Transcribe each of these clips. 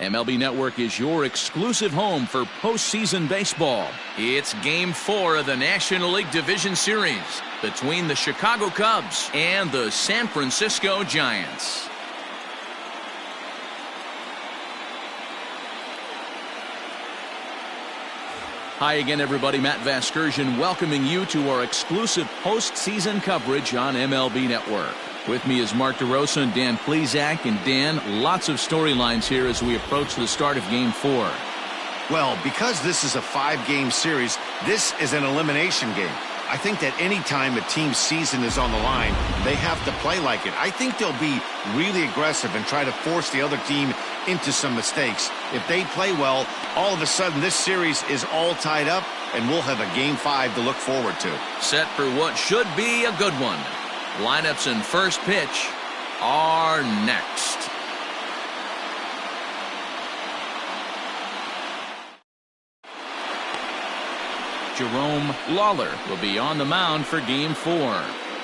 MLB Network is your exclusive home for postseason baseball. It's Game 4 of the National League Division Series between the Chicago Cubs and the San Francisco Giants. Hi again, everybody. Matt Vasgersian welcoming you to our exclusive postseason coverage on MLB Network. With me is Mark DeRosa and Dan Plesac. And Dan, lots of storylines here as we approach the start of Game 4. Well, because this is a 5-game series, this is an elimination game. I think that any time a team's season is on the line, they have to play like it. I think they'll be really aggressive and try to force the other team into some mistakes. If they play well, all of a sudden this series is all tied up, and we'll have a Game 5 to look forward to. Set for what should be a good one. Lineups and first pitch are next. Jerome Lawler will be on the mound for Game 4.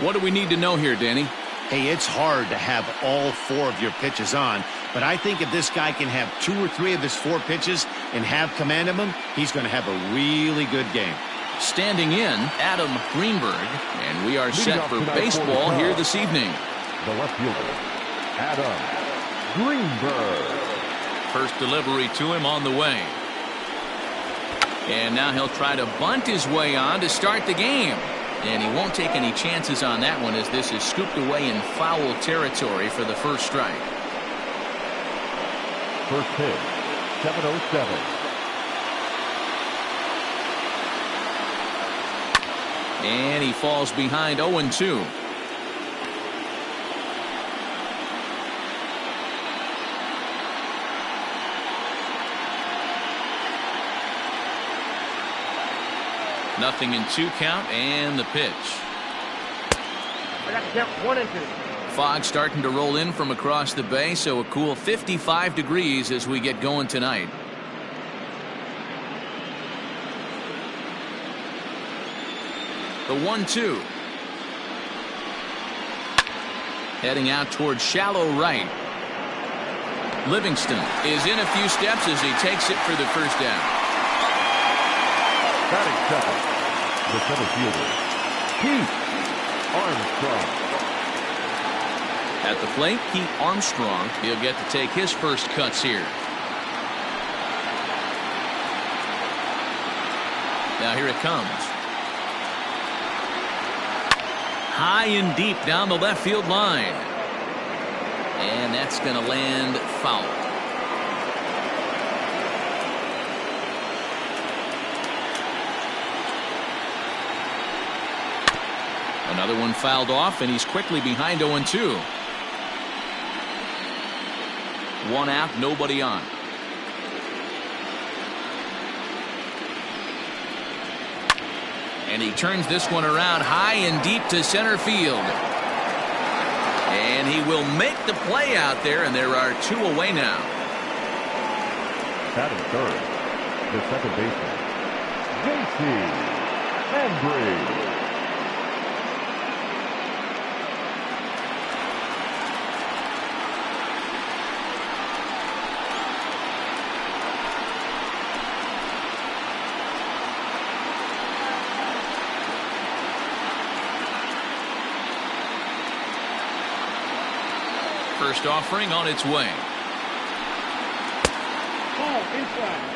What do we need to know here, Danny? Hey, it's hard to have all 4 of your pitches on, but I think if this guy can have 2 or 3 of his 4 pitches and have command of them, he's going to have a really good game. Standing in, Adam Greenberg, and we are set for baseball here this evening. The left fielder, Adam Greenberg. First delivery to him on the way. And now he'll try to bunt his way on to start the game. And he won't take any chances on that one as this is scooped away in foul territory for the first strike. First pitch, 7:07. And he falls behind 0-2. Nothing in 2 count, and the pitch. I got to count 1-2. Fog starting to roll in from across the bay, so a cool 55 degrees as we get going tonight. The 1-2. Heading out towards shallow right. Livingston is in a few steps as he takes it for the first down. Batting second, the center fielder, Pete Armstrong. At the plate, Pete Armstrong. He'll get to take his first cuts here. Now here it comes. High and deep down the left field line. And that's going to land foul. Another one fouled off, and he's quickly behind 0-2. 1 out, nobody on. And he turns this one around high and deep to center field. And he will make the play out there, and there are 2 away now. Batting third, the second baseman, J.C. Embry. First offering on its way.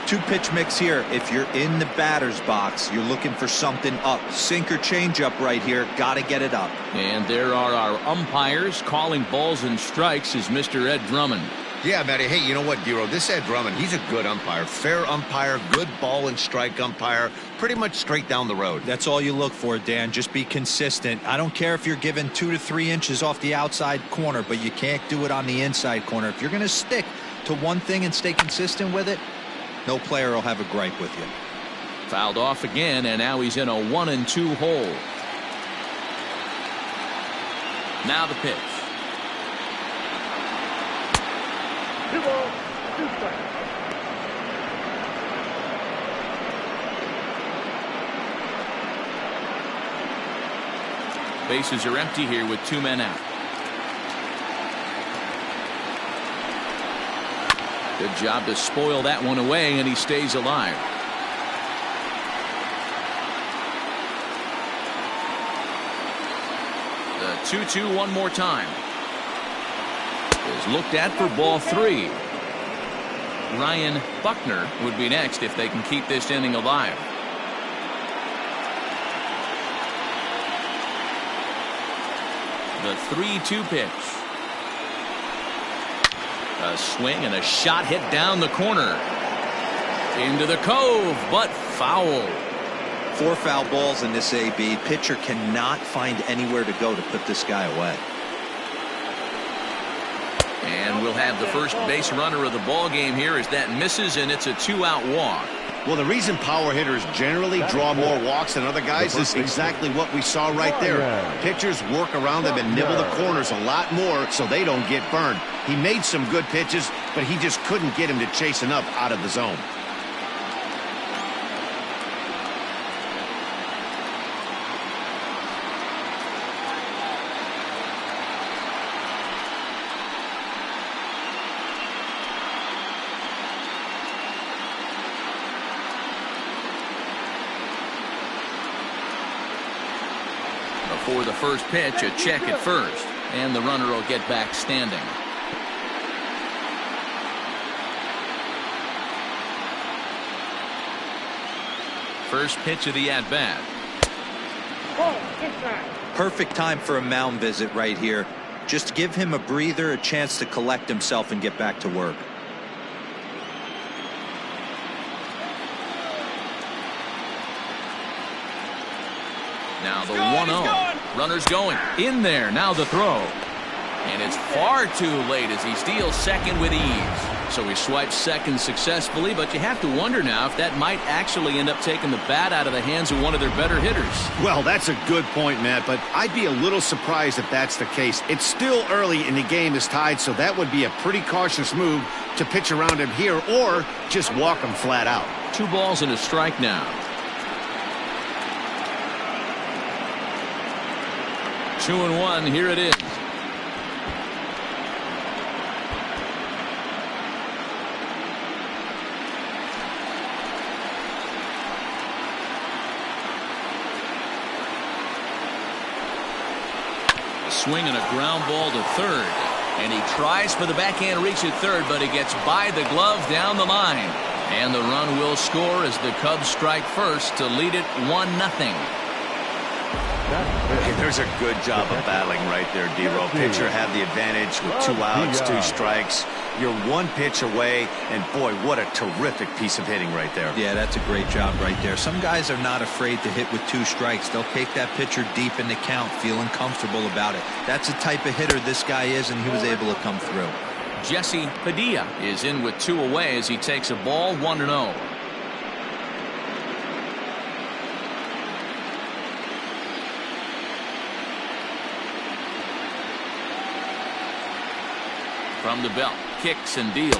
2-pitch mix here. If you're in the batter's box, you're looking for something up. Sinker changeup right here. Got to get it up. And there are our umpires calling balls and strikes is Mr. Ed Drummond. Yeah, Matty. Hey, you know what, Dero? This Ed Drummond, he's a good umpire. Fair umpire, good ball and strike umpire. Pretty much straight down the road. That's all you look for, Dan. Just be consistent. I don't care if you're given 2 to 3 inches off the outside corner, but you can't do it on the inside corner. If you're going to stick to one thing and stay consistent with it, no player will have a gripe with you. Fouled off again, and now he's in a 1-2 hole. Now the pitch. 2 balls, 2 strikes. Bases are empty here with 2 men out. Good job to spoil that one away, and he stays alive. The 2-2 one more time. Is looked at for ball 3. Ryan Buckner would be next if they can keep this inning alive. The 3-2 pitch. A swing and a shot hit down the corner. Into the cove, but foul. 4 foul balls in this AB. Pitcher cannot find anywhere to go to put this guy away. And we'll have the first base runner of the ball game here as that misses, and it's a 2-out walk. Well, the reason power hitters generally draw more walks than other guys is exactly what we saw right there. Pitchers work around them and nibble the corners a lot more so they don't get burned. He made some good pitches, but he just couldn't get him to chase enough out of the zone. For the first pitch, a check at first, and the runner will get back standing. First pitch of the at-bat. Perfect time for a mound visit right here. Just give him a breather, a chance to collect himself and get back to work. Now the 1-0. Runner's going. In there. Now the throw. And it's far too late as he steals second with ease. So he swipes second successfully, but you have to wonder now if that might actually end up taking the bat out of the hands of one of their better hitters. Well, that's a good point, Matt, but I'd be a little surprised if that's the case. It's still early and the game is tied, so that would be a pretty cautious move to pitch around him here or just walk him flat out. 2 balls and a strike now. 2-1. Here it is. A swing and a ground ball to third. And he tries for the backhand reach at third, but he gets by the glove down the line. And the run will score as the Cubs strike first to lead it 1-0. There's a good job of battling right there, D-Row. Pitcher had the advantage with 2 outs, 2 strikes. You're 1 pitch away, and boy, what a terrific piece of hitting right there. Yeah, that's a great job right there. Some guys are not afraid to hit with 2 strikes. They'll take that pitcher deep in the count, feeling comfortable about it. That's the type of hitter this guy is, and he was able to come through. Jesse Padilla is in with 2 away as he takes a ball 1-0. From the belt, kicks and deals.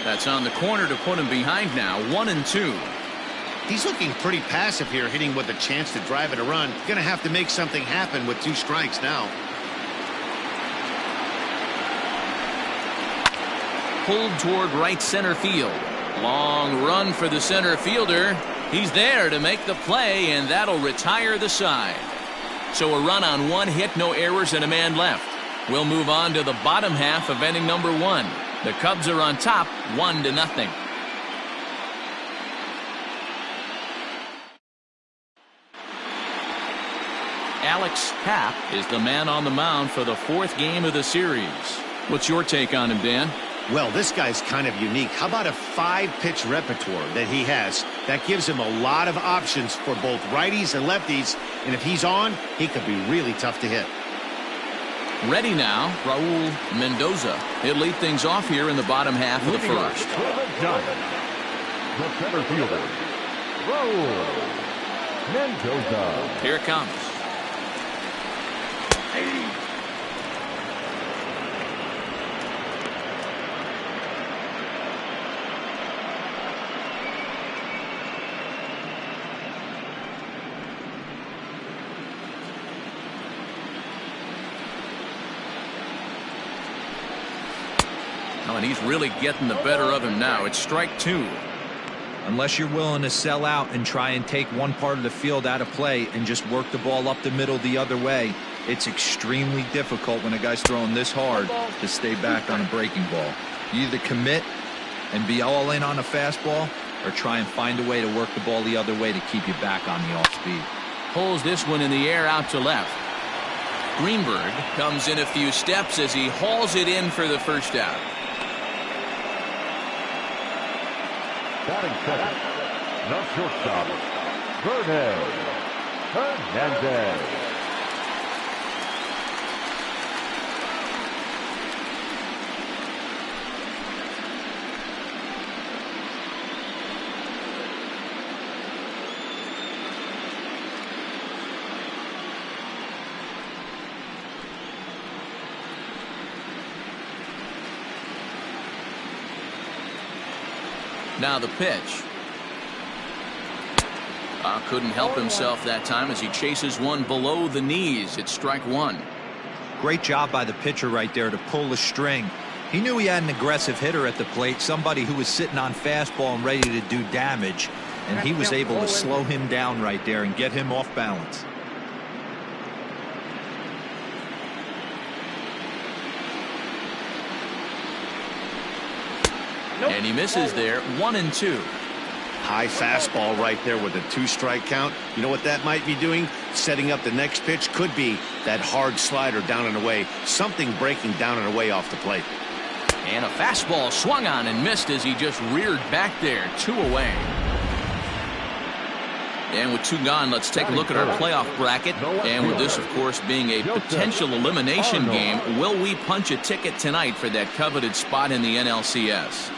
That's on the corner to put him behind now. 1-2. He's looking pretty passive here, hitting with a chance to drive it a run. Going to have to make something happen with 2 strikes now. Pulled toward right center field. Long run for the center fielder. He's there to make the play, and that'll retire the side. So a run on 1 hit, no errors, and a man left. We'll move on to the bottom half of inning number 1. The Cubs are on top, 1-0. Alex Kapp is the man on the mound for the 4th game of the series. What's your take on him, Dan? Well, this guy's kind of unique. How about a 5-pitch repertoire that he has? That gives him a lot of options for both righties and lefties, and if he's on, he could be really tough to hit. Ready now, Raul Mendoza. He'll lead things off here in the bottom half of the first. The center fielder, Raul Mendoza. Here it comes. Oh, and he's really getting the better of him now. It's strike 2. Unless you're willing to sell out and try and take one part of the field out of play and just work the ball up the middle the other way, it's extremely difficult when a guy's throwing this hard to stay back on a breaking ball. You either commit and be all in on a fastball or try and find a way to work the ball the other way to keep you back on the off speed. Pulls this one in the air out to left. Greenberg comes in a few steps as he hauls it in for the first out. Batting second, the shortstop, Hernandez. Now the pitch. Couldn't help himself that time as he chases one below the knees. It's strike 1. Great job by the pitcher right there to pull the string. He knew he had an aggressive hitter at the plate, somebody who was sitting on fastball and ready to do damage, and he was able to slow him down right there and get him off balance. And he misses there. 1-2. High fastball right there with a 2-strike count. You know what that might be doing? Setting up the next pitch. Could be that hard slider down and away. Something breaking down and away off the plate. And a fastball swung on and missed as he just reared back there. 2 away. And with 2 gone, let's take a look at our playoff bracket. And with this, of course, being a potential elimination game, will we punch a ticket tonight for that coveted spot in the NLCS?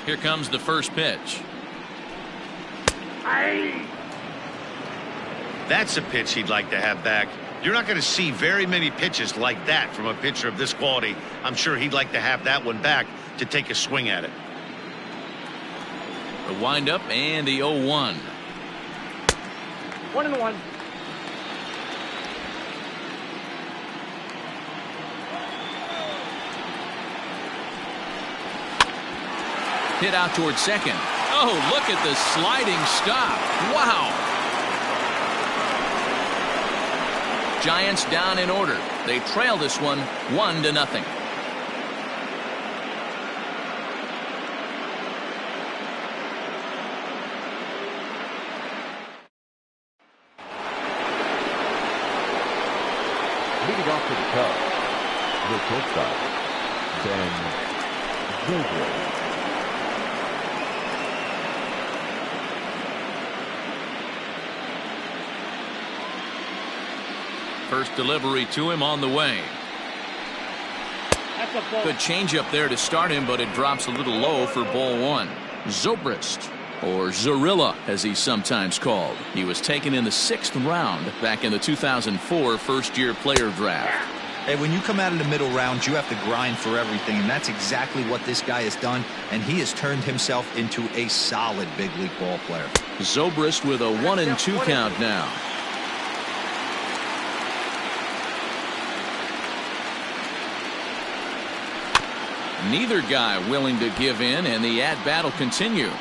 Here comes the first pitch. That's a pitch he'd like to have back. You're not going to see very many pitches like that from a pitcher of this quality. I'm sure he'd like to have that one back to take a swing at it. The windup and the 0-1. 1-1. Hit out towards second. Oh, look at the sliding stop. Wow. Giants down in order. They trail this one 1-0. Leading off to the Cubs, the shortstop, Zobrist. First delivery to him on the way. Good changeup there to start him, but it drops a little low for ball 1. Zobrist, or Zorilla as he's sometimes called. He was taken in the 6th round back in the 2004 first-year player draft. Hey, when you come out of the middle rounds, you have to grind for everything, and that's exactly what this guy has done, and he has turned himself into a solid big league ball player. Zobrist with a 1-2 count now. Neither guy willing to give in, and the at-bat will continue.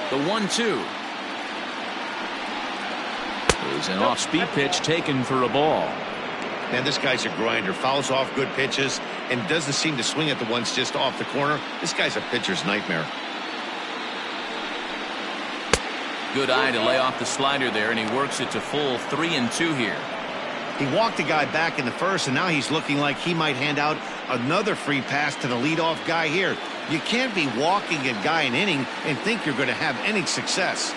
The 1-2. Is an off-speed pitch taken for a ball. Man, this guy's a grinder. Fouls off good pitches and doesn't seem to swing at the ones just off the corner. This guy's a pitcher's nightmare. Good eye to lay off the slider there, and he works it to full 3-2 here. He walked the guy back in the first, and now he's looking like he might hand out another free pass to the leadoff guy here. You can't be walking a guy an inning and think you're going to have any success.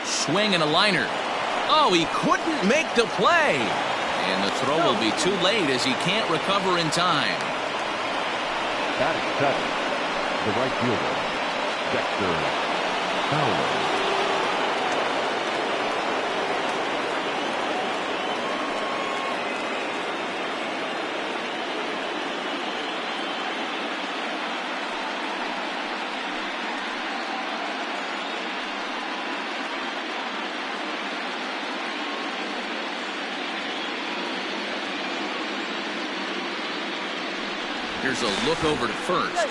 Swing and a liner. Oh, he couldn't make the play. And the throw will be too late as he can't recover in time. Batting seventh, the right fielder, Dexter Fowler. Here's a look over to first.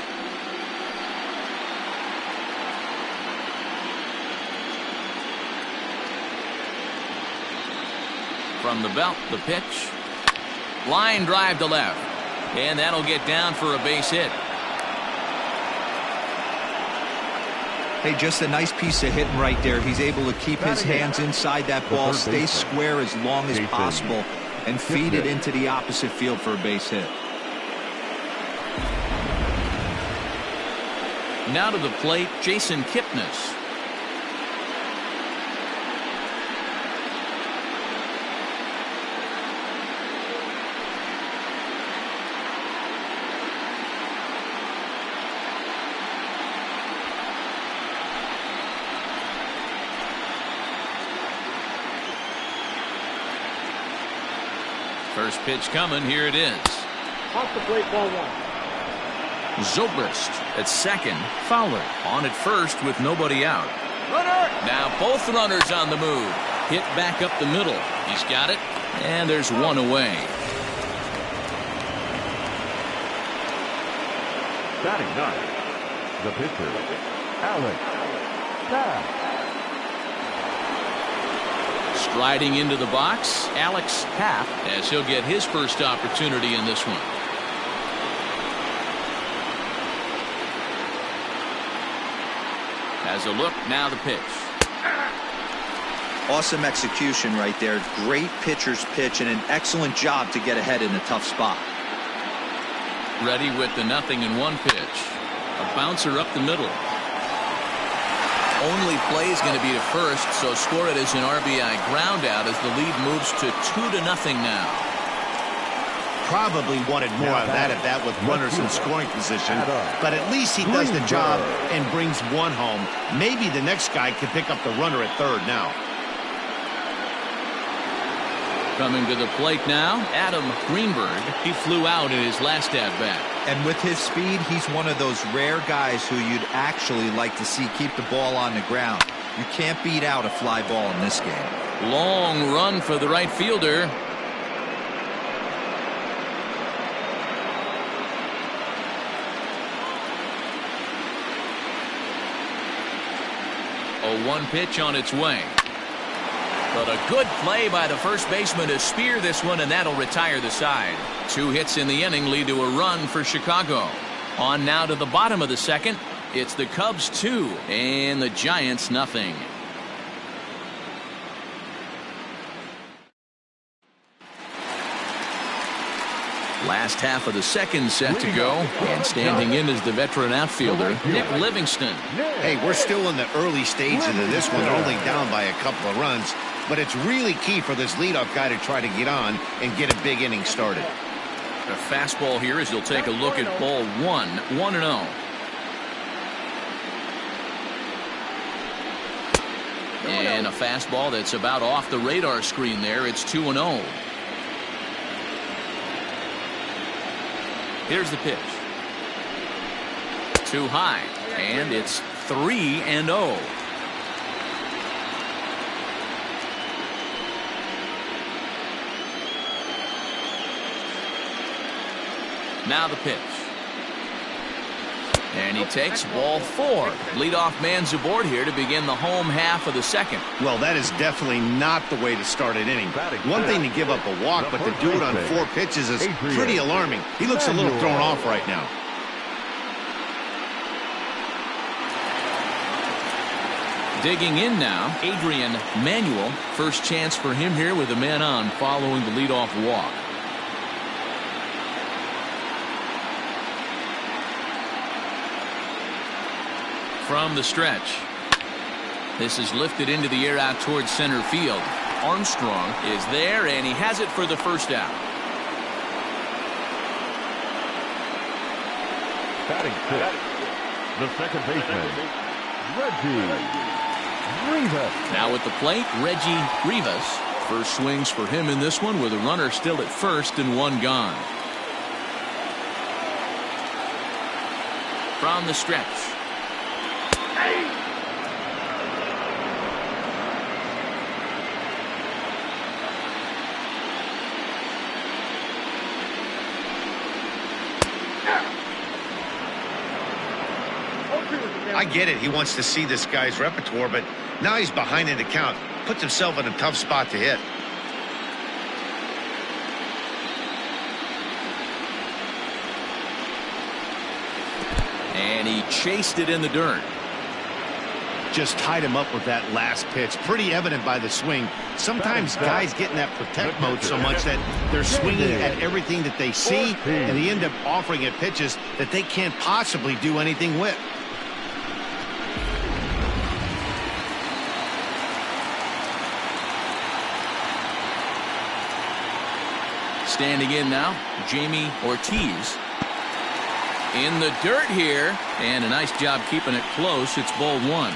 From the belt, the pitch. Line drive to left. And that'll get down for a base hit. Hey, just a nice piece of hitting right there. He's able to keep his hands inside that ball, stay square as long as possible, and feed it into the opposite field for a base hit. Now to the plate, Jason Kipnis. First pitch coming. Here it is. Off the plate, ball one. Zobrist at second. Fowler on at first with nobody out. Runner! Now both runners on the move. Hit back up the middle. He's got it. And there's one away. Batting ninth, the pitcher, Alex Taft. Striding into the box, Alex Taft, as he'll get his first opportunity in this one. Has a look, now the pitch. Awesome execution right there. Great pitcher's pitch and an excellent job to get ahead in a tough spot. Ready with the 0-1 pitch. A bouncer up the middle. Only play is going to be to first, so score it as an RBI ground out as the lead moves to 2-0 now. Probably wanted more out of that at bat with runners in scoring position, but at least he does the job and brings one home. Maybe the next guy can pick up the runner at third now. Coming to the plate now, Adam Greenberg. He flew out in his last at-bat. And with his speed, he's one of those rare guys who you'd actually like to see keep the ball on the ground. You can't beat out a fly ball in this game. Long run for the right fielder. A 1 pitch on its way. But a good play by the first baseman to spear this one, and that'll retire the side. 2 hits in the inning lead to a run for Chicago. On now to the bottom of the second. It's the Cubs 2 and the Giants nothing. Last half of the second set to go, and standing in is the veteran outfielder, Nick Livingston. Hey, we're still in the early stages of this one, only down by a couple of runs, but it's really key for this leadoff guy to try to get on and get a big inning started. A fastball here as he'll take a look at ball 1, 1-0. And a fastball that's about off the radar screen there. It's 2-0. Here's the pitch. Too high, and it's 3-0. Now the pitch. And he takes ball 4. Leadoff man's aboard here to begin the home half of the second. Well, that is definitely not the way to start an inning. One thing to give up a walk, but to do it on 4 pitches is pretty alarming. He looks a little thrown off right now. Digging in now, Adrian Manuel. First chance for him here with a man on following the leadoff walk. From the stretch. This is lifted into the air out towards center field. Armstrong is there, and he has it for the first out. Batting six, the second baseman, Reggie Rivas. Now at the plate, Reggie Rivas. First swings for him in this one with a runner still at first and one gone. From the stretch. I get it. He wants to see this guy's repertoire, but now he's behind in the count. Puts himself in a tough spot to hit. And he chased it in the dirt. Just tied him up with that last pitch. Pretty evident by the swing. Sometimes guys get in that protect mode so much that they're swinging at everything that they see, and they end up offering it pitches that they can't possibly do anything with. Standing in now, Jamie Ortiz. In the dirt here, and a nice job keeping it close. It's ball one.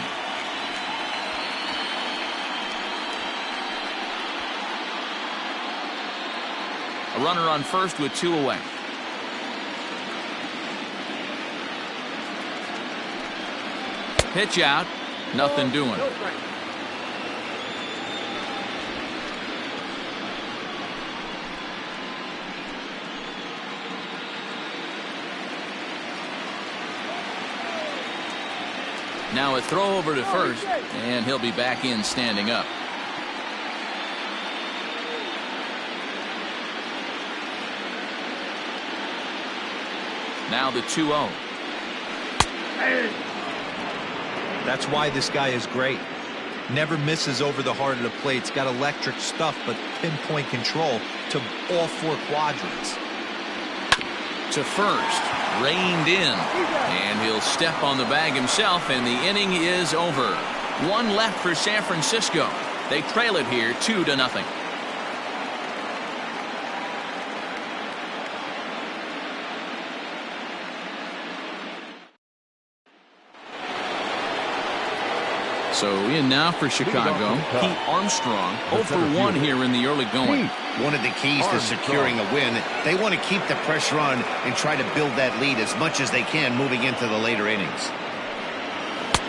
A runner on first with two away. Pitch out, nothing doing. Now a throw over to first, and he'll be back in standing up. Now the 2-0. That's why this guy is great. Never misses over the heart of the plate. He's got electric stuff, but pinpoint control to all four quadrants. To first, reined in, and he'll step on the bag himself, and the inning is over. One left for San Francisco. They trail it here 2-0. So in now for Chicago, Pete Armstrong, 0 for 1 here in the early going. One of the keys to securing a win, they want to keep the pressure on and try to build that lead as much as they can moving into the later innings.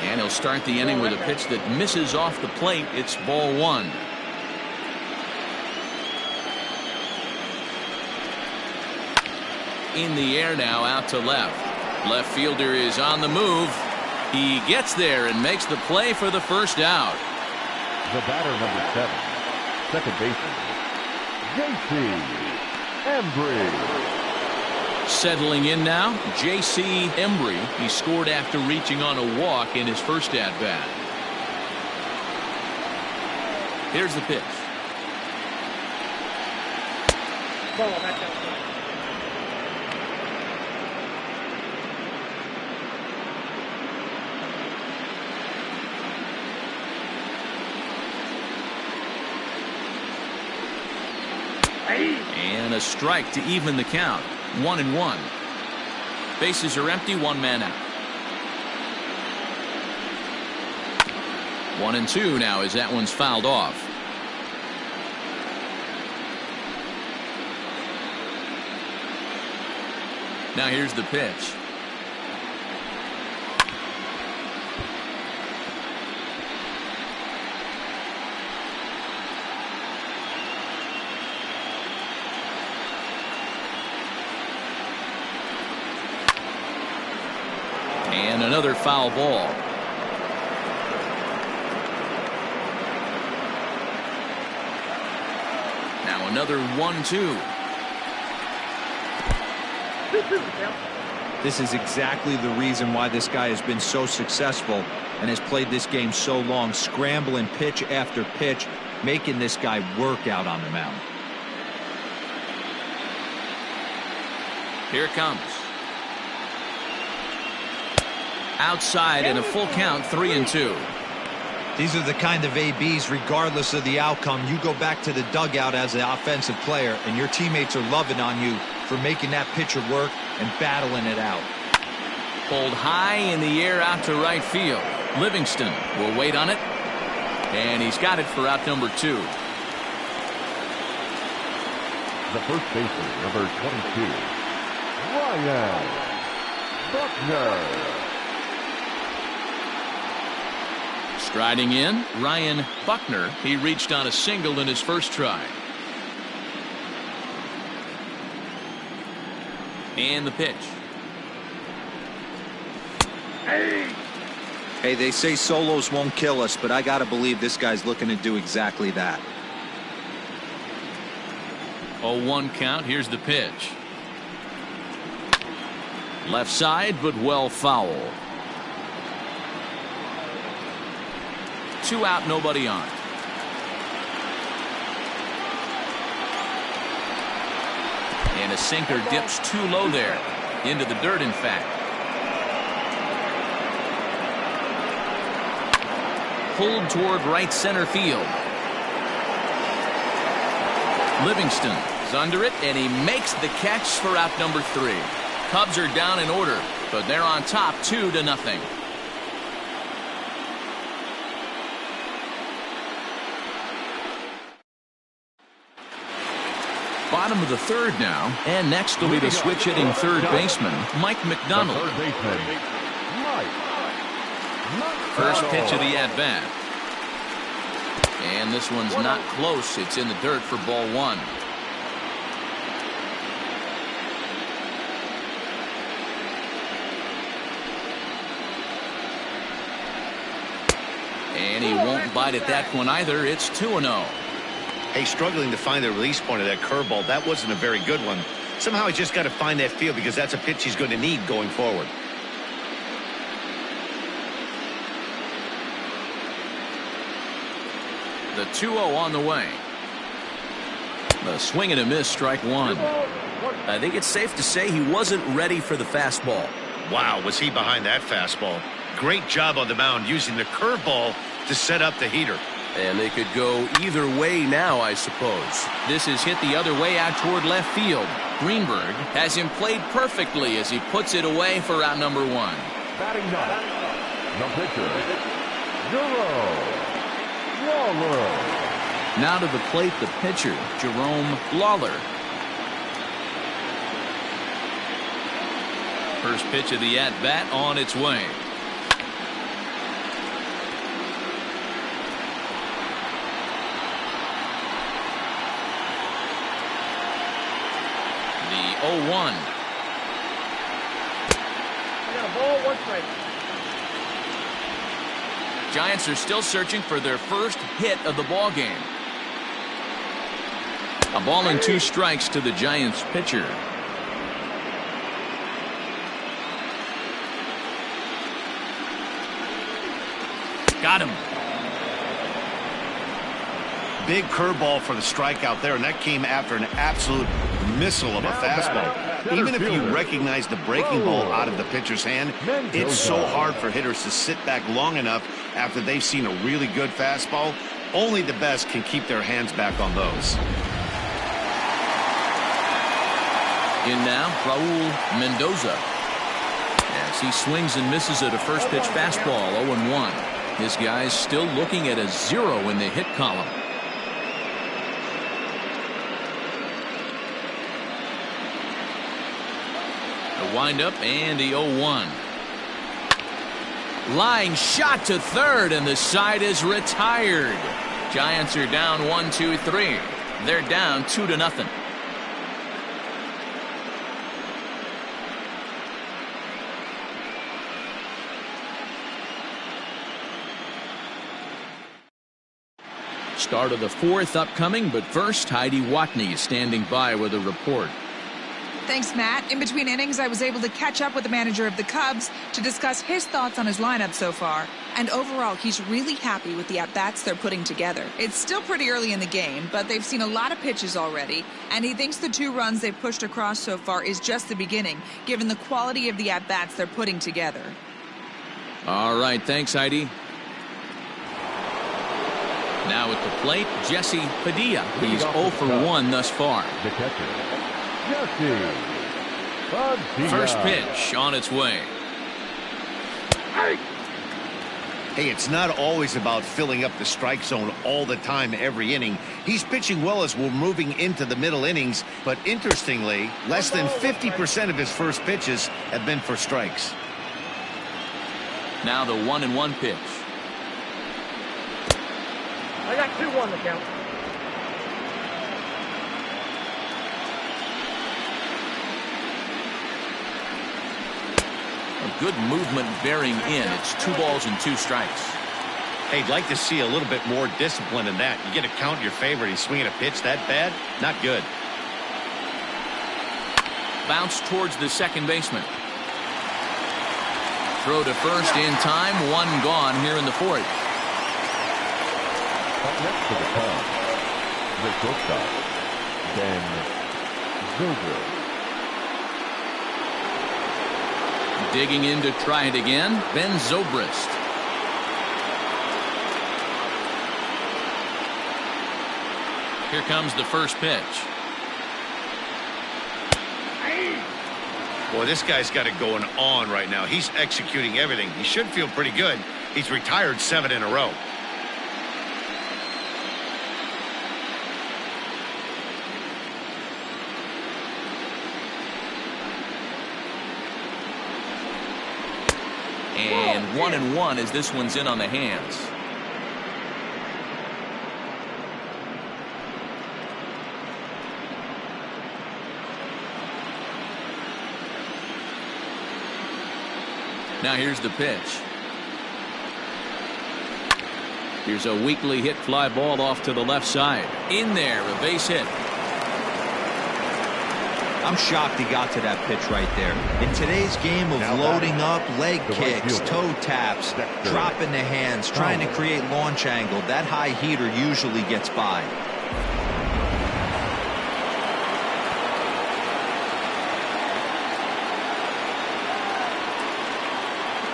And he'll start the inning with a pitch that misses off the plate. It's ball one. In the air now, out to left. Left fielder is on the move. He gets there and makes the play for the first out. The batter, number 7, second baseman, J.C. Embry. Settling in now, J.C. Embry. He scored after reaching on a walk in his first at-bat. Here's the pitch. And a strike to even the count. 1-1. Bases are empty, one man out. 1-2 now as that one's fouled off. Now here's the pitch. And another foul ball. Now another 1-2. This is exactly the reason why this guy has been so successful and has played this game so long, scrambling pitch after pitch, making this guy work out on the mound. Here it comes. Outside and a full count, 3-2. These are the kind of ABs, regardless of the outcome. You go back to the dugout as an offensive player, and your teammates are loving on you for making that pitcher work and battling it out. Pulled high in the air out to right field. Livingston will wait on it. And he's got it for out number 2. The first baseman, number 22, Ryan Buckner. Striding in, Ryan Buckner. He reached on a single in his first try. And the pitch. Hey, they say solos won't kill us, but I got to believe this guy's looking to do exactly that. 0-1 count. Here's the pitch. Left side, but well foul. 2 out, nobody on. And a sinker dips too low there. Into the dirt, in fact. Pulled toward right center field. Livingston is under it, and he makes the catch for out number 3. Cubs are down in order, but they're on top 2-0. Bottom of the 3rd now, and next will be the switch hitting third baseman, Mike McDonald. The third baseman, First pitch of the at-bat. And this one's not close. It's in the dirt for ball 1. And he won't bite at that one either. It's 2-0. Hey, struggling to find the release point of that curveball. That wasn't a very good one. Somehow he's just got to find that feel, because that's a pitch he's going to need going forward. The 2-0 on the way. The swing and a miss, strike 1. I think it's safe to say he wasn't ready for the fastball. Wow, was he behind that fastball. Great job on the mound using the curveball to set up the heater. And they could go either way now, I suppose. This is hit the other way out toward left field. Greenberg has him played perfectly as he puts it away for out number 1. batting ninth, the pitcher, Jerome Lawler. Now to the plate, the pitcher, Jerome Lawler. First pitch of the at-bat on its way. The 0-1. I got a ball, 1 strike. Giants are still searching for their first hit of the ball game. A ball and 2 strikes to the Giants pitcher. Got him. Big curveball for the strikeout there, and that came after an absolute missile of a fastball. Even if you recognize the breaking ball out of the pitcher's hand, it's so hard for hitters to sit back long enough after they've seen a really good fastball. Only the best can keep their hands back on those. In now, Raul Mendoza. As he swings and misses at a first pitch fastball, 0-1. This guy's still looking at a 0 in the hit column. The windup and the 0-1. Line shot to third, and the side is retired. Giants are down 1-2-3. They're down 2-0. Start of the 4th upcoming, but first, Heidi Watney is standing by with a report. Thanks, Matt. In between innings, I was able to catch up with the manager of the Cubs to discuss his thoughts on his lineup so far. And overall, he's really happy with the at-bats they're putting together. It's still pretty early in the game, but they've seen a lot of pitches already, and he thinks the 2 runs they've pushed across so far is just the beginning, given the quality of the at-bats they're putting together. All right, thanks, Heidi. Now at the plate, Jesse Padilla. He's 0 for 1 thus far. The catcher, Jesse Padilla. First pitch on its way. Hey, it's not always about filling up the strike zone all the time every inning. He's pitching well as we're moving into the middle innings, but interestingly, less than 50% of his first pitches have been for strikes. Now the 1-1 pitch. I got 2-1 to count. Good movement bearing in. It's 2 balls and 2 strikes. Hey, I'd like to see a little bit more discipline in that. You get a count in your favor. He's swinging a pitch that bad? Not good. Bounce towards the second baseman. Throw to first in time. 1 gone here in the 4th. Up next to the Cubs, the shortstop, Ben Zobrist. Digging in to try it again, Ben Zobrist. Here comes the first pitch. Boy, this guy's got it going on right now. He's executing everything. He should feel pretty good. He's retired 7 in a row. And 1-1 as this one's in on the hands. Now here's the pitch. Here's a weakly hit fly ball off to the left side. In there, a base hit. I'm shocked he got to that pitch right there. In today's game of loading up, leg kicks, toe taps, dropping the hands, trying to create launch angle, that high heater usually gets by.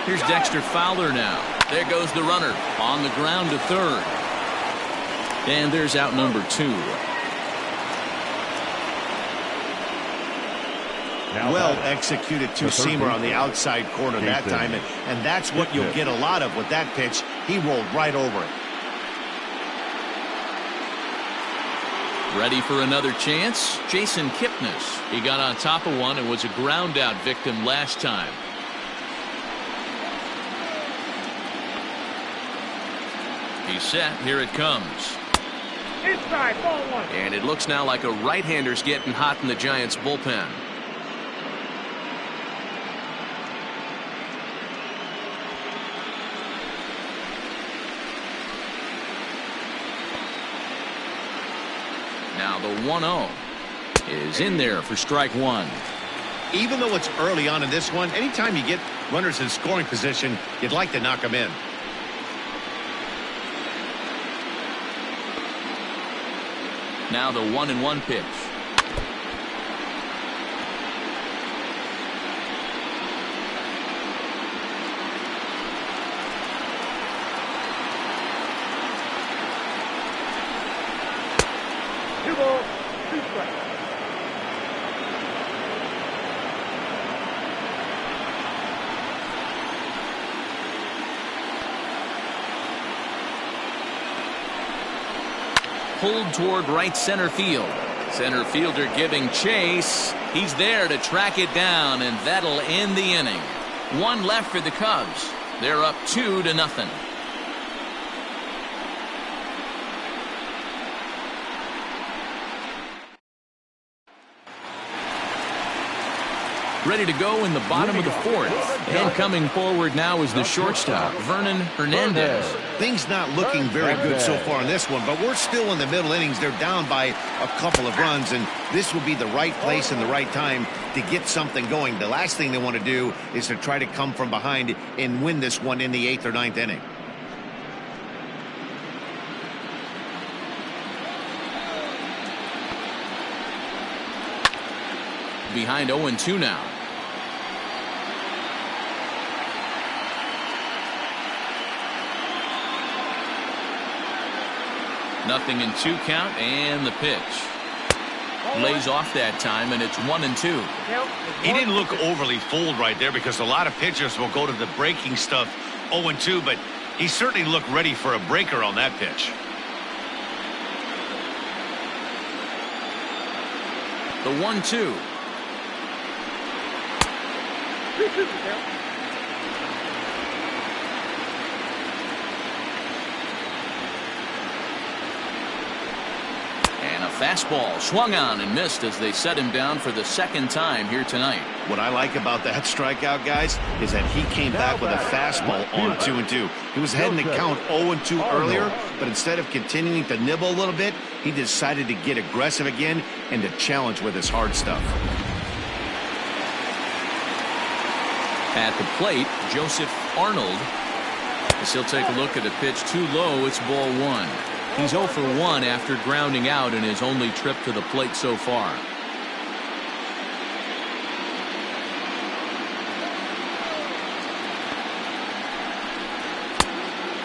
Here's Dexter Fowler now. There goes the runner on the ground to third. And there's out number 2. Well executed two-seamer on the outside corner that time, and that's what you'll get a lot of with that pitch. He rolled right over it. Ready for another chance? Jason Kipnis. He got on top of one and was a ground out victim last time. He's set. Here it comes. Inside, ball 1. And it looks now like a right-hander's getting hot in the Giants bullpen. Now the 1-0 is in there for strike 1. Even though it's early on in this one, anytime you get runners in scoring position, you'd like to knock them in. Now the 1-1 pitch. Two balls, 2 strikes. Pulled toward right center field. Center fielder giving chase. He's there to track it down, and that'll end the inning. 1 left for the Cubs. They're up 2-0. Ready to go in the bottom of the 4th. And coming forward now is the shortstop, Vernon Hernandez. Things not looking very good so far in this one, but we're still in the middle innings. They're down by a couple of runs, and this will be the right place and the right time to get something going. The last thing they want to do is to try to come from behind and win this one in the 8th or 9th inning. Behind 0-2 now. Nothing in 2 count, and the pitch. Lays off that time, and it's 1-2. He didn't look overly fooled right there because a lot of pitchers will go to the breaking stuff 0-2, but he certainly looked ready for a breaker on that pitch. The 1-2. 3-2 count. And a fastball swung on and missed as they set him down for the second time here tonight. What I like about that strikeout, guys, is that he came back with a fastball on 2-2. He was ahead in the count 0-2 earlier, but instead of continuing to nibble a little bit, he decided to get aggressive again and to challenge with his hard stuff. At the plate, Joseph Arnold. As he'll take a look at a pitch too low, it's ball 1. He's 0 for 1 after grounding out in his only trip to the plate so far.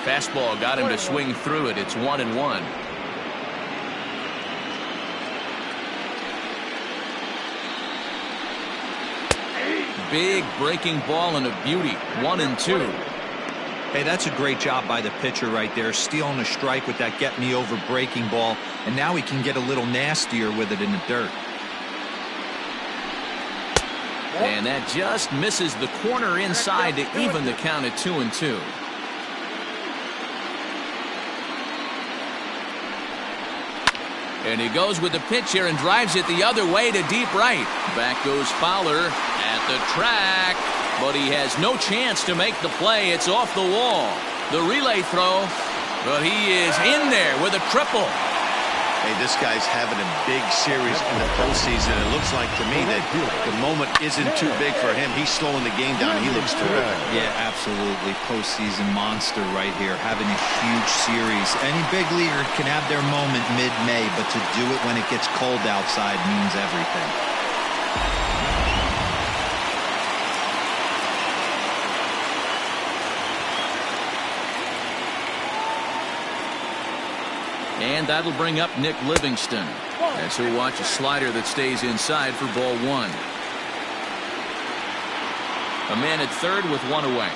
Fastball got him to swing through it. It's 1-1. Big breaking ball and a beauty. 1-2. Hey, that's a great job by the pitcher right there, stealing a strike with that get me over breaking ball, and now he can get a little nastier with it in the dirt. And that just misses the corner inside to even the count at 2-2. And he goes with the pitch here and drives it the other way to deep right. Back goes Fowler at the track, but he has no chance to make the play. It's off the wall. The relay throw, but he is in there with a triple. Hey, this guy's having a big series in the postseason. It looks like to me that the moment isn't too big for him. He's slowing the game down. He looks terrific. Yeah, absolutely. Postseason monster right here, having a huge series. Any big leaguer can have their moment mid-May, but to do it when it gets cold outside means everything. And that'll bring up Nick Livingston as he'll watch a slider that stays inside for ball 1. A man at third with 1 away.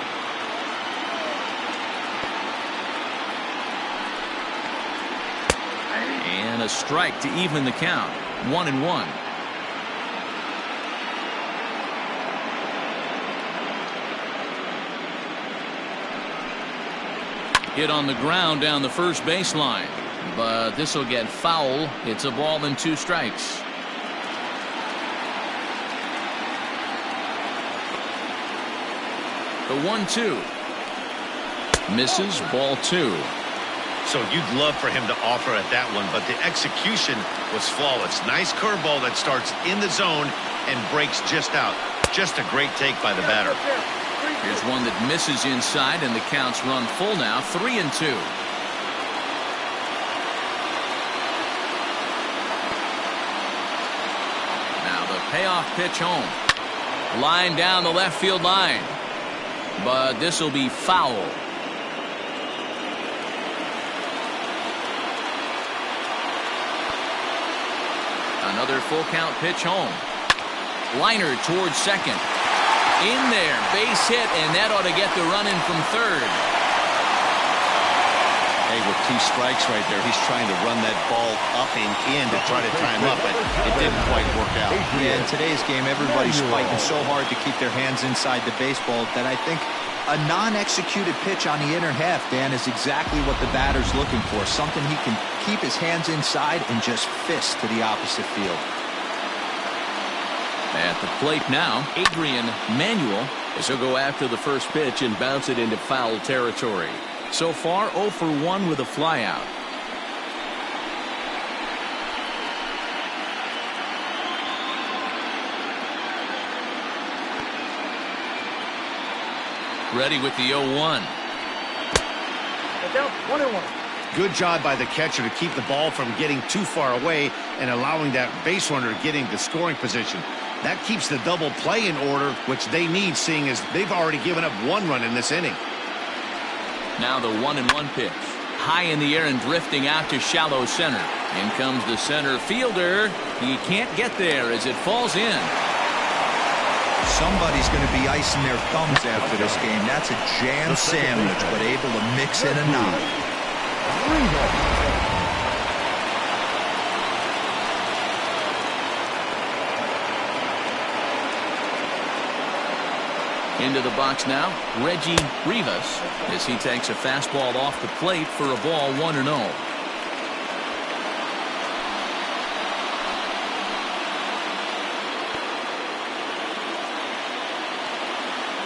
And a strike to even the count. 1-1. Hit on the ground down the first baseline. But this will get foul. It's a ball and 2 strikes. The 1-2. Misses, ball 2. So you'd love for him to offer at that one, but the execution was flawless. Nice curveball that starts in the zone and breaks just out. Just a great take by the batter. Here's one that misses inside, and the count's run full now. 3-2. Payoff pitch home. Line down the left field line. But this will be foul. Another full count pitch home. Liner towards second. In there. Base hit, and that ought to get the run in from third. Hey, with 2 strikes right there, he's trying to run that ball up and in to try to tie him up, but it didn't quite work out. Yeah, in today's game, everybody's fighting so hard to keep their hands inside the baseball that I think a non-executed pitch on the inner half, Dan, is exactly what the batter's looking for. Something he can keep his hands inside and just fist to the opposite field. At the plate now, Adrian Manuel as he'll go after the first pitch and bounce it into foul territory. So far, 0 for 1 with a flyout. Ready with the 0-1. Down 1-1. Good job by the catcher to keep the ball from getting too far away and allowing that base runner getting the scoring position. That keeps the double play in order, which they need, seeing as they've already given up 1 run in this inning. Now the 1-1 pitch. High in the air and drifting out to shallow center. In comes the center fielder. He can't get there as it falls in. Somebody's going to be icing their thumbs after this game. That's a jam sandwich, but able to mix in a nod. Into the box now, Reggie Rivas, as he takes a fastball off the plate for a ball 1-0.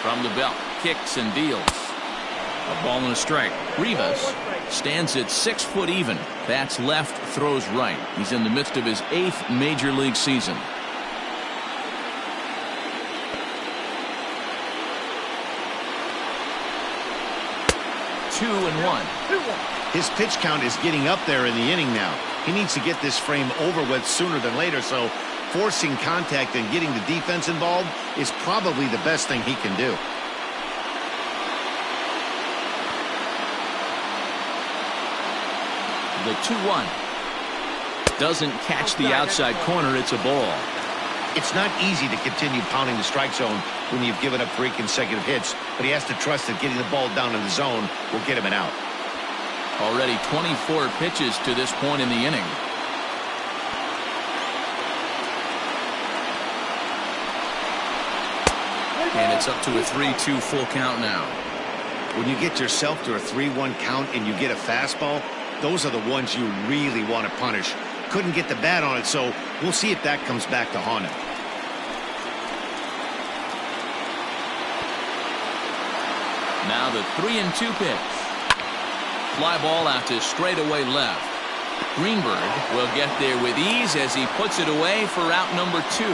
From the belt, kicks and deals. A ball and a strike. Rivas stands at 6 foot even. Bats left, throws right. He's in the midst of his 8th major league season. Two and one. His pitch count is getting up there in the inning now. He needs to get this frame over with sooner than later, so forcing contact and getting the defense involved is probably the best thing he can do. The 2-1. Doesn't catch the outside corner. It's a ball. It's not easy to continue pounding the strike zone when you've given up 3 consecutive hits, but he has to trust that getting the ball down in the zone will get him an out. Already 24 pitches to this point in the inning. And it's up to a 3-2 full count now. When you get yourself to a 3-1 count and you get a fastball, those are the ones you really want to punish. Couldn't get the bat on it, so we'll see if that comes back to haunt him. Now the 3-2 pitch. Fly ball out to straightaway left. Greenberg will get there with ease as he puts it away for out number 2.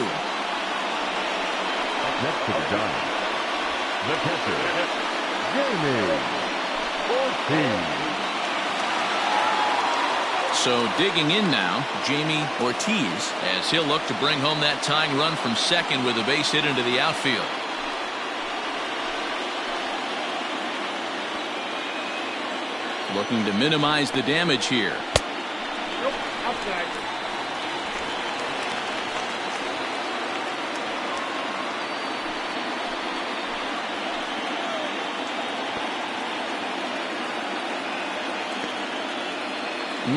Next to the Giants, the catcher, Jamie Ortiz. So digging in now, Jamie Ortiz, as he'll look to bring home that tying run from second with a base hit into the outfield. Looking to minimize the damage here. Nope, outside.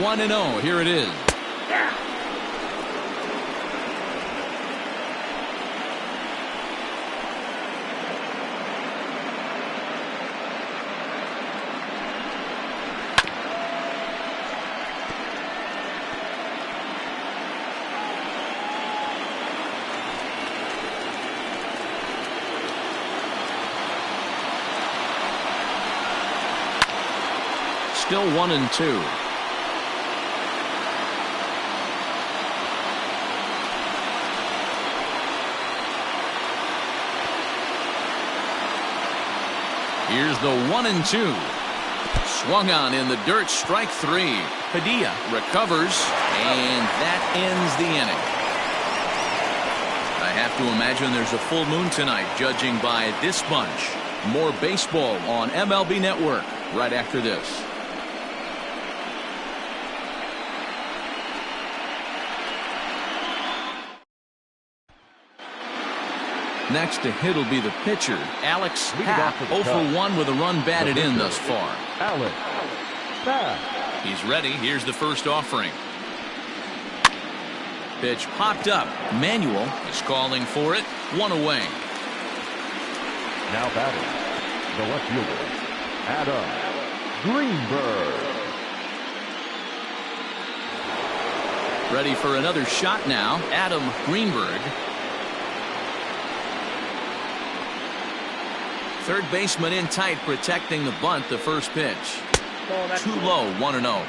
One and 0. Here it is. Still 1-2. Here's the 1-2. Swung on in the dirt, strike 3. Padilla recovers, and that ends the inning. I have to imagine there's a full moon tonight, judging by this bunch. More baseball on MLB Network right after this. Next to hit will be the pitcher, Alex Happ, 0 for 1 with a run batted in thus far. Alex Happ. He's ready. Here's the first offering. Pitch popped up. Manuel is calling for it. 1 away. Now batting, the left fielder, Adam Greenberg. Ready for another shot now, Adam Greenberg. Third baseman in tight, protecting the bunt. The first pitch. Too low, 1-0.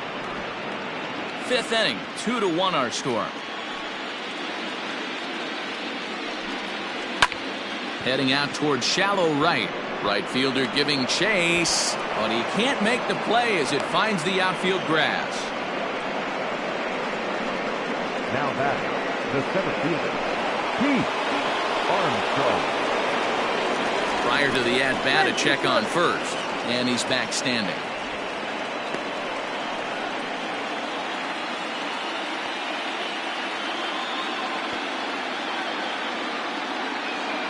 Fifth inning, 2-1 our score. Heading out towards shallow right. Right fielder giving chase, but he can't make the play as it finds the outfield grass. Now batting, the center fielder, Pete Armstrong. Prior to the at-bat, a check on first, and he's back standing.